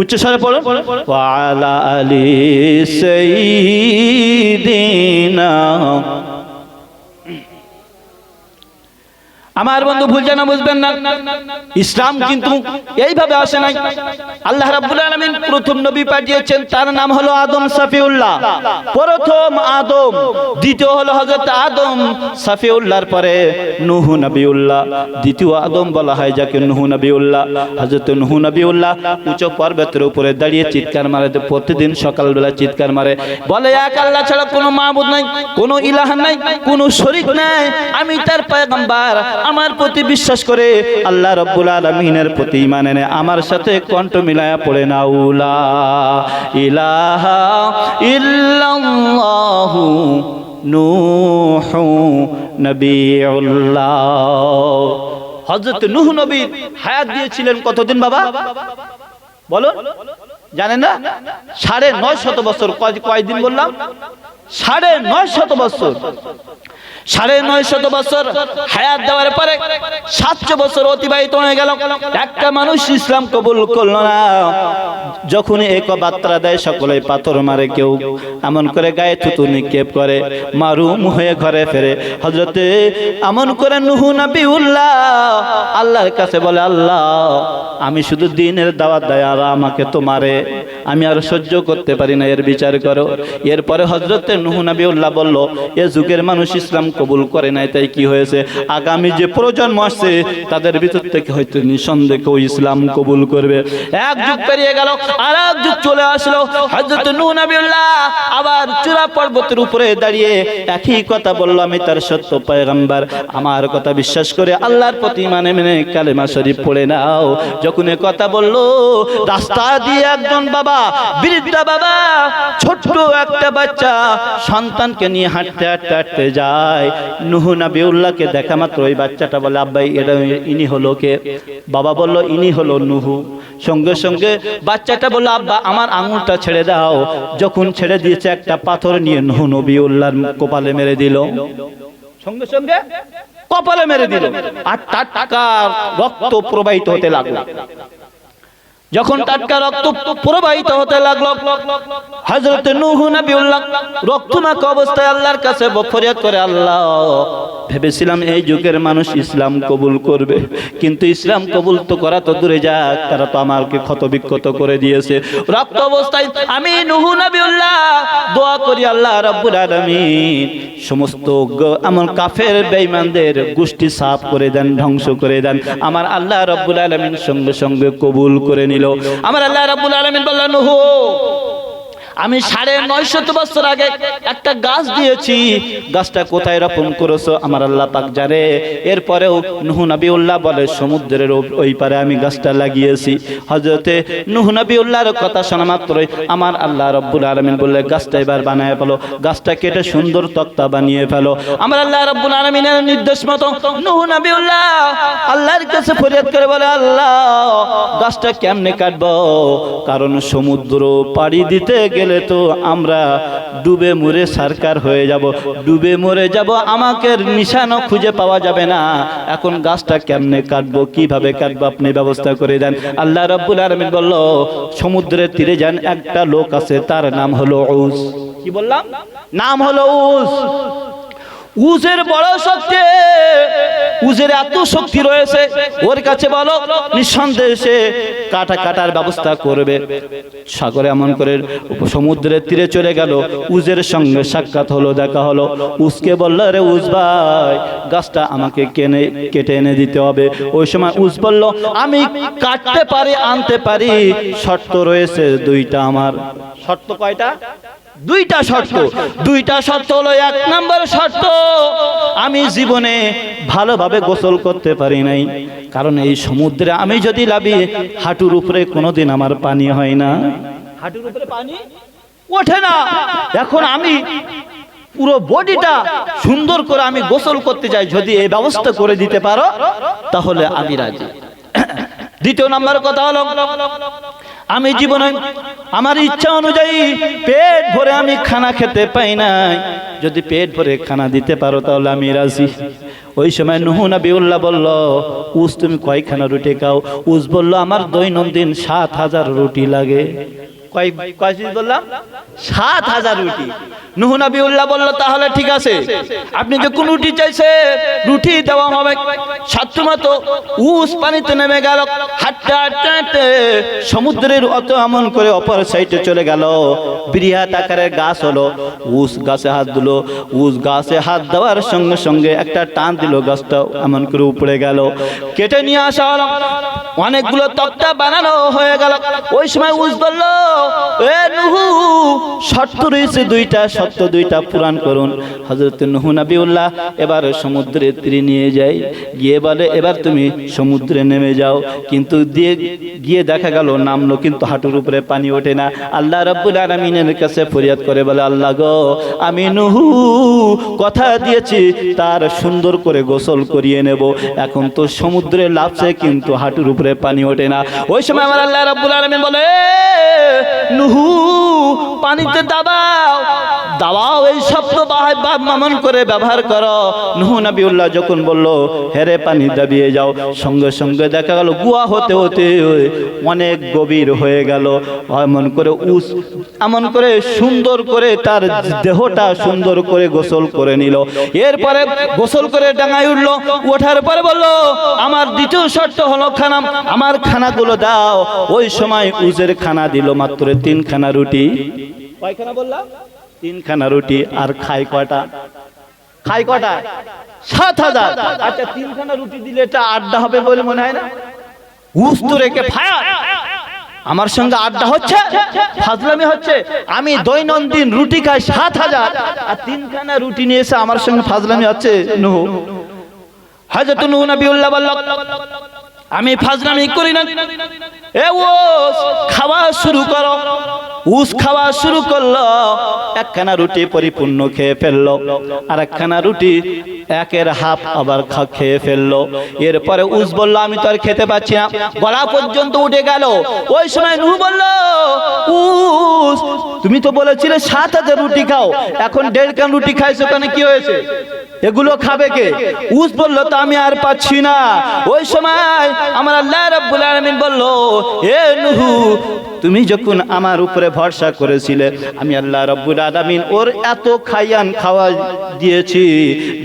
উচ্চস্বরে পড়ুন, ওয়া আলা আলি সাইয়্যিদিনা। আমার বন্ধু ভুল জানা বুঝবেন না, ইসলাম কিন্তু এইভাবে আসে নাই। আল্লাহ রাব্বুল আলামিন প্রথম নবী পাঠিয়েছেন, তার নাম হলো আদম সাফিউল্লাহ। প্রথম আদম, দ্বিতীয় হলো হযরত আদম সাফিউল্লাহর পরে নূহ নবিউল্লাহ, দ্বিতীয় আদম বলা হয় যাকে নূহ নবিউল্লাহ। হযরত নূহ নবিউল্লাহ উচ্চ পর্বতের উপরে দাঁড়িয়ে চিৎকার মারে, প্রতিদিন সকালবেলা চিৎকার মারে, বলে এক আল্লাহ ছাড়া কোনো মাবুদ নাই, কোনো ইলাহ নাই, কোনো শরীক নাই, আমি তার পয়গম্বর। আমার প্রতি বিশ্বাস করে আল্লাহ রাব্বুল আলামিনের প্রতি ঈমান এনে আমার সাথে কণ্ঠ মিলায়া পড়ে না, লা ইলাহা ইল্লাল্লাহু নূহু নবিউল্লাহ। হযরত নূহ নবী হায়াত দিয়েছিলেন কতদিন বাবা বলো? জানেন না? 950 বছর। কয়দিন বললাম? 950 বছর। 950 বছর হায়াত দেওয়ার পরে 700 বছর অতিবাহিত হয়ে গেল, একটা মানুষ ইসলাম কবুল করল না। যখন এক বার্তা দেয়, সকলে পাথর মারে, কেউ এমন করে গায়ে থুতু নিক্ষেপ করে, মারুম হয়ে ঘরে ফেরে। হযরতে এমন করে নূহ নবিউল্লাহ আল্লাহর কাছে বলে, আল্লাহ আমি শুধু দিনের দাওয়াত দেয় আর আমাকে তো মারে, আমি আর সহ্য করতে পারি না, এর বিচার করো। এরপরে হযরতে নূহ নবিউল্লাহ বলল, এ যুগের মানুষ ইসলাম কবুল করে নাই, তাই কি হয়েছে? আগামী যে প্রজন্ম আসছে তাদের ভিতর থেকে হয়তো নিঃসন্দেহে কেউ ইসলাম কবুল করবে। এক যুগ পেরিয়ে গেল, আর এক যুগ চলে আসলো। হযরত নূহ নবিউল্লাহ আবার চূড়া পর্বতের উপরে দাঁড়িয়ে একই কথা বলল, আমি তার সত্য পয়গম্বর, আমার কথা বিশ্বাস করে আল্লাহর প্রতি মেনে কালেমা শরীফ পড়ে নাও। যখন এ কথা বলল, রাস্তা দিয়ে একজন বাবা, বৃদ্ধ বাবা, ছোট্ট একটা বাচ্চা সন্তানকে নিয়ে হাঁটতে হাঁটতে হাঁটতে যায়। নূহ নবিউল্লাহকে দেখা মাত্র ওই বাচ্চাটা বলে, আব্বা এটা ইনি হলো কে? বাবা বলল, ইনি হলো নূহ। সঙ্গে সঙ্গে বাচ্চাটা বলল, আব্বা আমার আঙুলটা ছেড়ে দাও। যখন ছেড়ে দিয়েছে, একটা পাথর নিয়ে নূহ নবিউল্লাহর কপালে মেরে দিল। সঙ্গে সঙ্গে কপালে মেরে দিল, আর টাটকা রক্ত প্রবাহিত হতে লাগলো। যখন টাটকা রক্ত প্রবাহিত হতে লাগলো, হযরত নূহ নবিউল্লাহ রক্তমাখা অবস্থায় আল্লাহর কাছে ফরিয়াদ করে, আল্লাহ, ভেবেছিলাম এই যুগের মানুষ ইসলাম কবুল করবে, কিন্তু ইসলাম কবুল তো করা তো দূরে যাক, তারা তো আমাকে ক্ষতবিক্ষত করে দিয়েছে। রক্ত অবস্থায় আমি নূহ নবিউল্লাহ দোয়া করি, আল্লাহ রাব্বুল আলামিন সমস্ত এমন কাফের বেঈমানদের গোষ্ঠী সাফ করে দেন, ধ্বংস করে দেন। আমার আল্লাহ রাব্বুল আলামিন সঙ্গে সঙ্গে কবুল করে নিল। আমার আল্লাহ রাব্বুল আলামিন বললেন, নূহ, আমি 950 বছর আগে একটা গাছ দিয়েছি, গাছটা কোথায় রোপণ করেছো আমার আল্লাহ পাক জানে। এরপরেও নূহ নবিউল্লাহ বলে, সমুদ্রের ওই পারে আমি গাছটা লাগিয়েছি। হযরতে নূহ নবিউল্লাহর কথা শোনা মাত্রই আমার আল্লাহ রাব্বুল আলামিন বললে, গাছটা এবার বানায় ফেলো, গাছটা কেটে সুন্দর তক্তা বানিয়ে ফেলো। আমার আল্লাহ রাব্বুল আলামিনের নির্দেশ মতো নূহ নবিউল্লাহ আল্লাহর কাছে ফরিয়াদ করে বলে, আল্লাহ, গাছটা কেমনে কাটবো? কারণ সমুদ্র পাড়ি দিতে গেলে তো আমরা ডুবে মরে সরকার হয়ে যাব, ডুবে মরে যাব, আমাকে নিশানও খুঁজে পাওয়া যাবে না। এখন গাছটা কেমনে কাটবো, কিভাবে কাটবো, আপনি ব্যবস্থা করে দেন। আল্লাহ রাব্বুল আলামিন বলল, সমুদ্রের তীরে যান, একটা লোক আছে, তার নাম হলো উস। কি বললাম? নাম হলো উস। উজের বড় শক্তি, উজের এত শক্তি রয়েছে, ওর কাছে বলো, নিঃসন্দেহে সে কাটার ব্যবস্থা করবে। সাগরে এমন করে সমুদ্রের তীরে চলে গেল, উজের সঙ্গে সাক্ষাৎ হলো, দেখা হলো। উজকে বলল, রে উজ ভাই, গাছটা আমাকে কেটে এনে দিতে হবে। ওই সময় উজ বলল, আমি কাটতে পারি, আনতে পারি, শর্ত রয়েছে দুইটা। আমার শর্ত কয়টা? দুইটা শর্ত। দুইটা শর্ত হলো, এক নম্বর শর্ত, আমি জীবনে ভালোভাবে গোসল করতে পারি নাই, কারণ এই সমুদ্রে আমি যদি লাভি, হাঁটুর উপরে কোনোদিন আমার পানি হয় না, হাঁটুর উপরে পানি ওঠে না। এখন আমি পুরো বডিটা সুন্দর করে আমি গোসল করতে চাই, যদি এই ব্যবস্থা করে দিতে পারো তাহলে আমি রাজি। দ্বিতীয় নম্বর কথা হলো, আমি জীবনে আমার ইচ্ছা অনুযায়ী পেট ভরে আমি খানা খেতে পাই নাই, যদি পেট ভরে খানা দিতে পারো তাহলে আমি রাজি। ওই সময় নূহ নবিউল্লাহ বলল, উস তুমি কয়খানা রুটি খাও? উস বলল, আমার দৈনন্দিন 7000 রুটি লাগে। কয় বললাম? 7000 রুটি। নূহ নবিউল্লাহ বলল, তাহলে ঠিক আছে, আপনি যখন রুটি চাইছে রুটি দেওয়া হবে। সাধ্যমতো উস পানিতে নেমে গেল, হাঁটতে হাঁটতে হাঁটতে সমুদ্রের অত এমন করে অপর সাইডে চলে গেল। বৃহৎ আকারের গাছ হলো, উস গাছে হাত দিল। উস গাছে হাত দেওয়ার সঙ্গে সঙ্গে একটা টান দিল, গাছটা এমন করে উপড়ে গেল। কেটে নিয়ে আসা হলো, অনেকগুলো তক্তা বানানো হয়ে গেল। ওই সময় উস বলল, এ নূহ, শর্ত রয়েছে দুইটা, শর্ত দুইটা পূরণ করুন। হযরত নূহ নবিউল্লাহ এবার সমুদ্রের তীরে নিয়ে যায়, গিয়ে বলে, এবার তুমি সমুদ্রে নেমে যাও। কিন্তু গিয়ে দেখা গেল নামলো, কিন্তু হাঁটুর উপরে পানি ওঠে না। আল্লাহ রাব্বুল আলামিনের কাছে ফরিয়াদ করে বলে, আল্লাহ গো, আমি নূহ কথা দিয়েছি তার সুন্দর করে গোসল করিয়ে নেব, এখন তো সমুদ্রে লাফছে কিন্তু হাঁটুর উপরে পানি ওঠে না। ওই সময় আমার আল্লাহ রাব্বুল আলামিন বলে, নূহ, পানিতে দাবাও, দাওয়াও এই শব্দ মামন করে ব্যবহার করো। নূহ নবিউল্লাহ যখন বলল হেরে পানি দাবিয়ে যাও, সঙ্গে সঙ্গে দেখা গেল গুয়া হতে হতে অনেক গভীর হয়ে গেল। এমন করে সুন্দর করে তার দেহটা সুন্দর করে গোসল করে নিল। এরপরে গোসল করে ডাঙায় উঠলো, ওঠার পরে বলল আমার দ্বিতীয় শর্ত হলো খানা, আমার খানাগুলো দাও। ওই সময় উজের খানা দিল মাত্র 3 খানা রুটি। কয়খানা বললাম? 3 খানা রুটি। আর খায় কয়টা? খায় কয়টা? 7000। আচ্ছা 3 খানা রুটি দিলে এটা আড্ডা হবে বলে মনে হয় না? উজ তো রেখে ফায়া আমার সঙ্গে আড্ডা হচ্ছে, ফাজলামি হচ্ছে। আমি দৈনন্দিন রুটি খাই 7000 আর 3 খানা রুটি নিয়ে এসে আমার সঙ্গে ফাজলামি হচ্ছে। নূহ, হযরত নূহ নবিউল্লাহ বলল আমি ফাজলামি করি না, এ উস খাওয়া শুরু করো। উস খাওয়া শুরু করলো, 1 খানা রুটি পরিপূর্ণ খেয়ে ফেললো, আর 1 খানা রুটি 1-এর হাফ আবার খেয়ে ফেললো। এরপরে উস বলল আমি তো আর খেতে পাচ্ছি না, গলা পর্যন্ত উঠে গেল। ওই সময় নূহ বলল উস তুমি তো বলেছিলে 7000 রুটি খাও, এখন 1.5 খান রুটি খাইছো, কেন কি হয়েছে? এগুলো খাবে কে? উস বলল তো আমি আর পাচ্ছি না। ওই সময় আমার আল্লাহ রাব্বুল আলামিন বলল এ নূহ তুমি যখন আমার উপরে ভরসা করেছিলে, আমি আল্লাহ রাব্বুল আলামিন ওর এত খাওয়া দিয়েছি,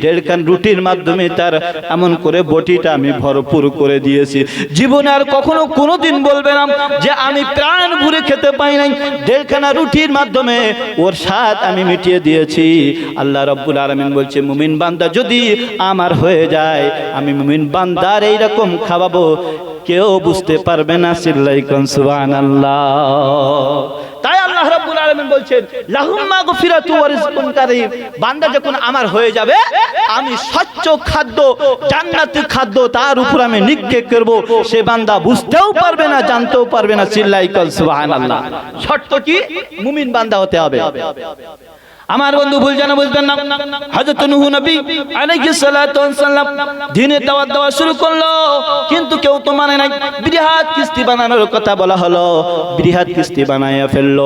1.5 খান রুটির মাধ্যমে তার এমন করে বটিটা আমি ভরপুর করে দিয়েছি। জীবনে আর কখনো কোনোদিন বলবে না যে আমি প্রাণ ভরে খেতে পাই নাই। 1.5 খানা রুটির মাধ্যমে ওর স্বাদ আমি মিটিয়ে দিয়েছি। আল্লাহ রাব্বুল আলামিন বলছে মুমিন বান্দা যদি আমার হয়ে যায়, আমি মুমিন বান্দার এইরকম খাওয়াবো, কেউ বুঝতে পারবে না। চিল্লাইকুন সুবহানাল্লাহ। তাই আল্লাহ রাব্বুল আলামিন বলছেন লাহুম মাগফিরাতু ওয়া রিজকুন কারীম, বান্দা যখন আমার হয়ে যাবে আমি স্বচ্ছ খাদ্য, জান্নাতি খাদ্য তার উপর আমি নিক্ষেপ করব, সে বান্দা বুঝতেও পারবে না, জানতেও পারবে না। চিল্লাইকুন সুবহানাল্লাহ। শর্ত কি? মুমিন বান্দা হতে হবে। আমার বন্ধু ভুল জানা বুঝবেন না, হযরত নূহ নবী আলাইহিস সালাতু ওয়াস সালাম দ্বীনের দাওয়াত দেওয়া শুরু করলো, কিন্তু কেউ তো মানে নাই। বৃহৎ কিস্তি বানানোর কথা বলা হলো, বৃহৎ কিস্তি বানায়া ফেললো।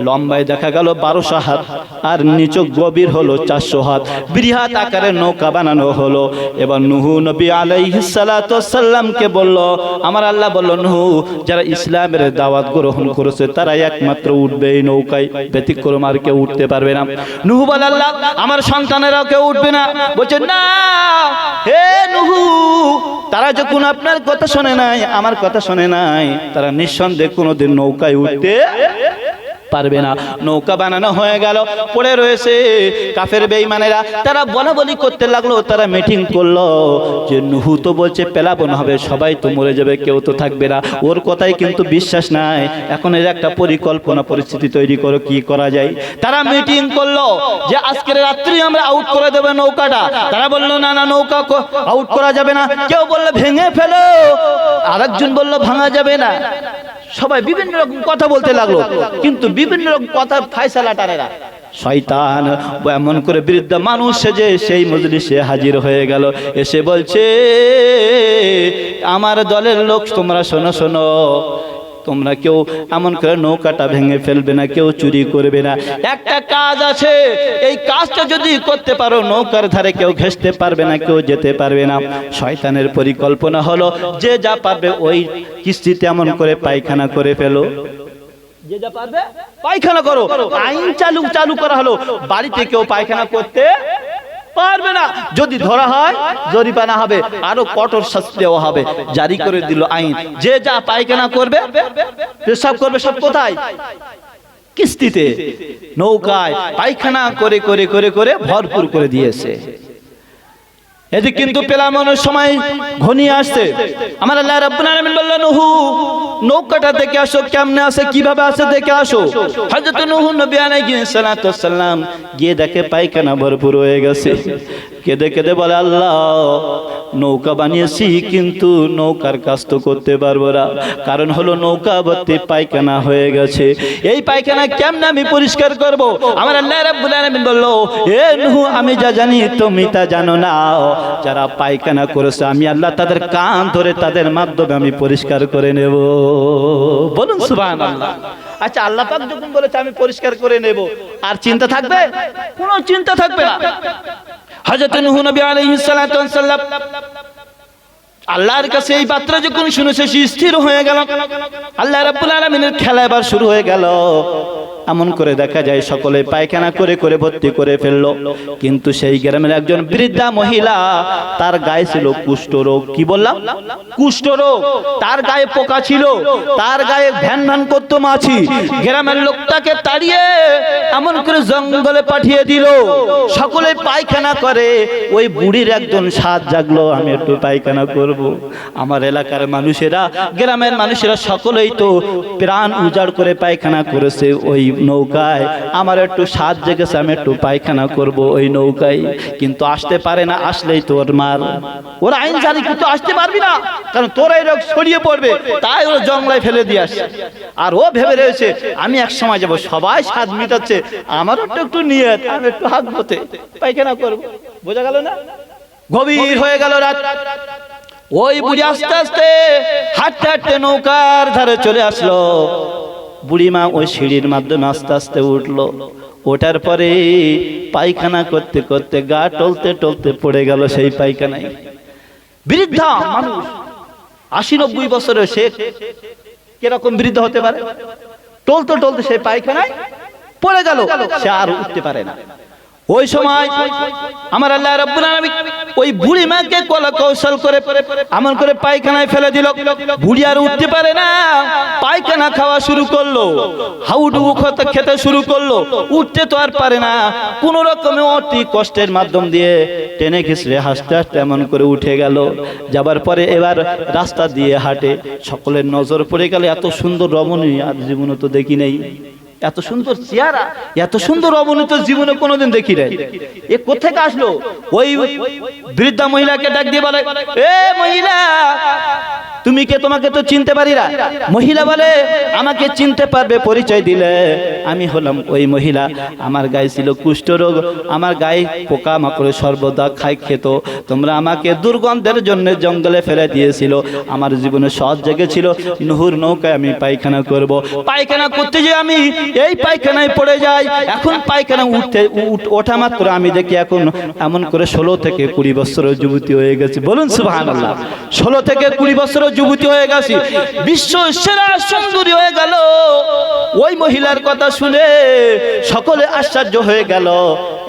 লম্বায় দেখা গেল 1200 হাত আর নিচু গভীর হলো 400 হাত। বৃহৎ আকারের নৌকা বানানো হলো। এবার নূহ নবী আলাইহিস সালাতু ওয়াস সালামকে বলল, আমার আল্লাহ বলল নূহ যারা ইসলামের দাওয়াত গ্রহণ করেছে তারা একমাত্র উঠবে এই নৌকায়, ব্যতিক্রম আর কেউ উঠতে পারবে না। নূহ বলে আল্লাহ আমার সন্তানেরাও কেউ উঠবে না। বলছে না হে নূহ, তারা যখন আপনার কথা শোনে নাই, আমার কথা শোনে নাই, তারা নিঃসন্দেহে কোনোদিন নৌকায় উঠতে পারবে না। নৌকা বানানো হয়ে গেল, পড়ে রয়েছে। কাফের বেঈমানেরা তারা বলাবলি করতে লাগলো, তারা মিটিং করলো যে নূহ তো বলছে প্লাবন হবে, সবাই তো মরে যাবে, কেউ তো থাকবে না। ওর কথাই কিন্তু বিশ্বাস নাই। এখন এর একটা পরিকল্পনা পরিস্থিতি তৈরি করো, কি করা যায়। তারা মিটিং করলো যে আজকের রাত্রি আমরা আউট করে দেব নৌকাটা। তারা বললো না না, নৌকা আউট করা যাবে না। কেউ বললো ভেঙে ফেলো, আরেকজন বললো ভাঙা যাবে না। সবাই বিভিন্ন রকম কথা বলতে লাগলো, কিন্তু বিভিন্ন রকম কথা ফায়সালা টানেরা। শয়তান এমন করে বৃদ্ধ মানুষ সেজে সেই মজলিসে হাজির হয়ে গেল। এসে বলছে আমার দলের লোক তোমরা শোনো শোনো, তোমরা কেউ এমন করে নৌকাটা ভেঙে ফেলবে না, কেউ চুরি করবে না। একটা কাজ আছে, এই কাজটা যদি করতে পারো নৌকার ধারে কেউ ঘেঁষতে পারবে না, কেউ যেতে পারবে না। শয়তানের পরিকল্পনা হলো যে যা পারবে ওই কিস্তিতে এমন করে পায়খানা করে ফেলো, যে যা পারবে পায়খানা করো। আইন চালু করা হলো, বাড়িতে কেউ পায়খানা করতে পারবে না। যদি ধরা হয় জরিমানা হবে, আরো কঠোর শাস্তি দেওয়া হবে। জারি করে দিল আইন, যে যা পায়খানা করবে পেশাব করবে সব কোথায়? কিস্তিতে। নৌকায় পায়খানা করে করে করে করে ভরপুর করে দিয়েছে। এদিকে কিন্তু পেলামনের সময় ঘনিয়ে আসছে। আমার আল্লাহ রাব্বুল আলামিন বললেন নূহ নৌকাটা দেখে আসো, কেমনে আছে কিভাবে আছে দেখে আসো। হযরত নূহ নবী আলাইহিস সালাতু ওয়াস সালাম গিয়ে দেখে পায়খানা ভরপুর হয়ে গেছে। কেঁদে কেঁদে বলে আল্লাহ নৌকা বানিয়েছি কিন্তু নৌকার কাজ তো করতে পারবো না, কারণ হলো নৌকা ভর্তি পায়খানা হয়ে গেছে। এই পায়খানা কেমনে আমি পরিষ্কার করব? আমার আল্লাহ রাব্বুল আলামিন বলল এ নূহ আমি যা জানি তুমি তা জানো না। যারা পায়খানা করেছে আমি আল্লাহ তাদের কান ধরে তাদের মাধ্যমে আমি পরিষ্কার করে নেব। বলুন সুবহানাল্লাহ। আচ্ছা আল্লাহ পাক যখন বলেছে আমি পরিষ্কার করে নেব, আর চিন্তা থাকবে? কোনো চিন্তা থাকবে না। হযরত নূহ নবী আলাইহিস সালাতু ওয়াস সালাম আল্লাহর কাছে এই বার্তা যখন শুনেছে সে স্থির হয়ে গেল। আল্লাহ রাব্বুল আলামিনের খেলা এবার শুরু হয়ে গেল। এমন করে দেখা যায় সকলে পায়খানা করে করে ভর্তি করে ফেললো, কিন্তু সেই গ্রামের একজন বৃদ্ধা মহিলা, তার গায়ে ছিল কুষ্ঠরোগ। কি বললাম? কুষ্ঠরোগ। তার গায়ে পোকা ছিল, তার গায়ে ভ্যান ভ্যান করতো মাছি। গ্রামের লোকটাকে তাড়িয়ে এমন করে জঙ্গলে পাঠিয়ে দিল। সকলে পায়খানা করে। ওই বুড়ির একজন সাধ জাগলো, আমি একটু পায়খানা করব। আমার এলাকার মানুষেরা, গ্রামের মানুষেরা সকলেই তো প্রাণ উজাড় করে পায়খানা করেছে ওই নৌকায়। আমার একটু সাধ জেগেছে, আমি একটু পায়খানা করব ওই নৌকায়, কিন্তু আসতে পারে না। আসলেই তোর মার। ওরা আইন জানি কিন্তু আসতে পারবি না, কারণ তোর এই রোগ ছড়িয়ে পড়বে, তাই ওরা জঙ্গলায় ফেলে দিয়ে আসে। আর ও ভেবে রয়েছে আমি এক সময় যাব, সবাই স্বাদ মিটাচ্ছে, আমারও একটু নিয়ে আমি একটু হাত ধোতে পায়খানা করব। বোঝা গেল না? গভীর হয়ে গেল রাত। ওই বুড়ি আস্তে আস্তে হাঁটতে হাঁটতে নৌকার ধারে চলে আসলো। বুড়িমা ওই সিঁড়ির মাধ্যমে আস্তে আস্তে উঠলো। ওঠার পরে পায়খানা করতে করতে গা টলতে টলতে পড়ে গেল সেই পায়খানায়। বৃদ্ধা মানুষ, ৮০-৯০ বছরের, সে কিরকম বৃদ্ধ হতে পারে? টলতে টলতে সেই পায়খানায় পড়ে গেল, সে আর উঠতে পারে না। ওই সময় আমার আল্লাহ রাব্বুল আলামিন ওই বুড়ি মাকে কলা কৌশল করে এমন করে পায়খানায় ফেলে দিল। বুড়ি আর উঠতে পারে না, পায়খানা খাওয়া শুরু করলো, হাউডুবু খেতে শুরু করলো। উঠতে তো আর পারে না, কোন রকমে অতি কষ্টের মাধ্যম দিয়ে টেনে ঘিসড়ে হাসতে হাসতে এমন করে উঠে গেল। যাবার পরে এবার রাস্তা দিয়ে হাঁটে, সকলের নজর পড়ে গেল। এত সুন্দর রমণী আর জীবনে তো দেখি নেই, এত সুন্দর চেহারা, এত সুন্দর অবনীত জীবনে কোনোদিন দেখি নাই। এ কোথেকে আসলো? ওই বৃদ্ধা মহিলাকে ডাক দিয়ে বলে, এ মহিলা তুমি কে? তোমাকে তো চিনতে পারি না। মহিলা বলে, আমাকে চিনতে পারবে? পরিচয় দিলে আমি হলাম ওই মহিলা। আমার গায়ে ছিল কুষ্ঠরোগ, আমার গায়ে পোকা মাকড়ে সর্বদা খেত। তোমরা আমাকে দুর্গন্ধের জন্য জঙ্গলে ফেলে দিয়েছিল। আমার জীবনে সহজ জেগেছিল, নুহুর নৌকায় আমি পায়খানা করব। পায়খানা করতে যে আমি এই পায়খানায় পড়ে যাই। এখন পায়খানা ওঠা মাত্র আমি দেখি এখন এমন করে ১৬ থেকে ২০ বছরের যুবতী হয়ে গেছে। বলুন সুবহানাল্লাহ। ১৬ থেকে ২০ বছরের যুবতী হয়ে গেছি, বিশ্ব সেরা সুন্দরী হয়ে গেল। ওই মহিলার কথা শুনে সকলে আশ্চর্য হয়ে গেল।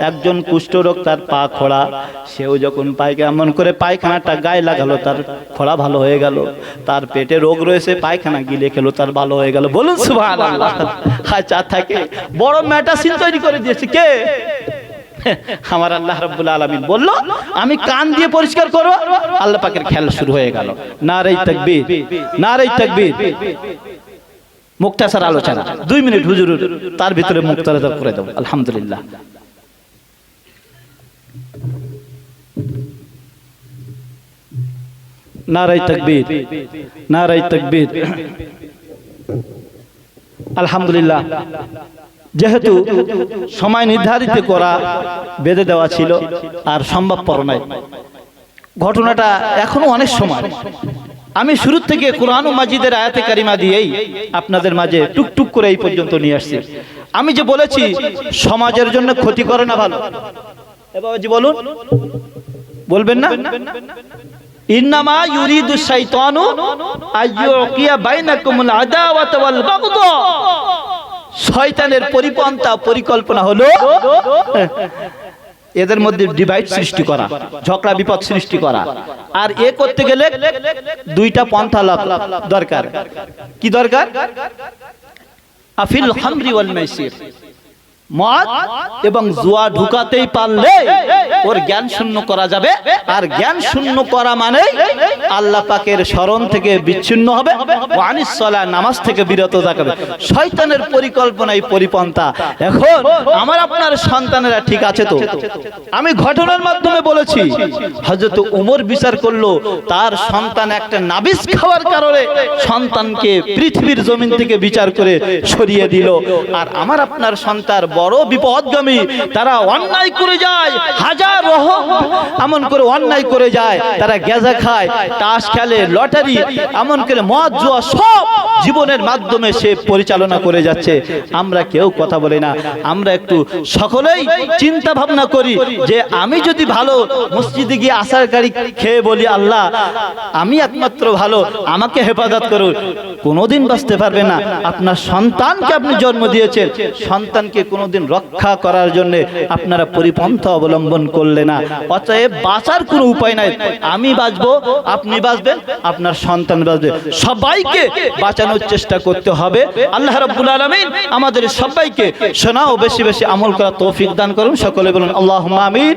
একজন কুষ্ঠরোগ, তার পা খোড়া, সেও যখন পায়খানা এমন করে পায়খানাটা গায়ে লাগালো, তার খোড়া ভালো হয়ে গেল। তার পেটে রোগ রয়েছে, পায়খানা গিলে খেলো, তার ভালো হয়ে গেল। বলুন সুবহানাল্লাহ। আচ্ছা থাকে বড় মেটাসিন তৈরি করে দিয়েছে কে? আমার আল্লাহ রাব্বুল আলামিন বলল আমি কান দিয়ে পরিষ্কার করব। আল্লাহ পাকের খেলা শুরু হয়ে গেল। নারে তাকবীর, নারে তাকবীর। মুক্তাসার আলোচনা 2 মিনিট হুজুর, তার ভিতরে মুক্তাসার করে দেব। আলহামদুলিল্লাহ। নারে তাকবীর, নারে তাকবীর। আলহামদুলিল্লাহ। যেহেতু সময় নির্ধারিত করা বেঁধে দেওয়া ছিল, আর সম্ভবপর নয়। ঘটনাটা এখনো অনেক সময়। আমি শুরু থেকে কোরআন ও মাজিদের আয়াতে কারিমা দিয়েই আপনাদের মাঝে টুকটুক করে এই পর্যন্ত নিয়ে আসছি। আমি যে বলেছি সমাজের জন্য ক্ষতি করে না ভালো, এবার জি বলুন, বলবেন না? ইন্নামা ইউরিদু শাইতানু আইয়ুকিয়া বাইনাকুমুল আদাওয়াতা ওয়াল বাগদা। শয়তানের পরিকল্পনা হলো এদের মধ্যে ডিভাইড সৃষ্টি করা, ঝগড়া বিপদ সৃষ্টি করা। আর এ করতে গেলে 2টা পন্থা দরকার। কি দরকার? আফিল খামরি ওয়াল মাইসির, মদ এবং জুয়া ঢুকাতেই পারলে ওর জ্ঞান শূন্য করা যাবে। আর জ্ঞান শূন্য করা মানে আল্লাহ পাকের স্মরণ থেকে বিচ্ছিন্ন হবে, ওয়ানিস সালাহ, নামাজ থেকে বিরত থাকবে। শয়তানের পরিকল্পনাই পরিপন্থা। এখন আমার আপনার সন্তানেরা ঠিক আছে তো? আমি ঘটনার মাধ্যমে বলেছি, হযরত ওমর বিচার করলো, তার সন্তান একটা নাবিস খাওয়ার কারণে সন্তানকে পৃথিবীর জমিন থেকে বিচার করে সরিয়ে দিল। আর আমার আপনার সন্তান বড় বিপদগামী, তারা অন্যায় করে যায়, হাজার এমন করে অন্যায় করে যায়, তারা গেজা খায়, তাস খেলে, লটারি, এমন করে মদ জুয়া সব জীবনের মাধ্যমে সে পরিচালনা করে যাচ্ছে। আমরা কেউ কথা বলি না, আমরা একটু সকলেই চিন্তা ভাবনা করি যে আমি যদি ভালো মসজিদে গিয়ে আসার গাড়ি খেয়ে বলি আল্লাহ আমি একমাত্র ভালো, আমাকে হেফাজত করুন, কোনোদিন বাঁচতে পারবে না। আপনার সন্তানকে আপনি জন্ম দিয়েছেন, সন্তানকে কোনোদিন রক্ষা করার জন্য আপনারা পরিপন্থা অবলম্বন করলে না, অতএব বাঁচার কোনো উপায় নাই। আমি বাঁচবো, আপনি বাঁচবেন, আপনার সন্তান বাঁচবে, সবাইকে বাঁচানোর চেষ্টা করতে হবে। আল্লাহ রাব্বুল আলামিন আমাদের সবাইকে শোনা ও বেশি বেশি আমল করা তৌফিক দান করুন। সকলে বলুন আল্লাহুম্মা আমিন।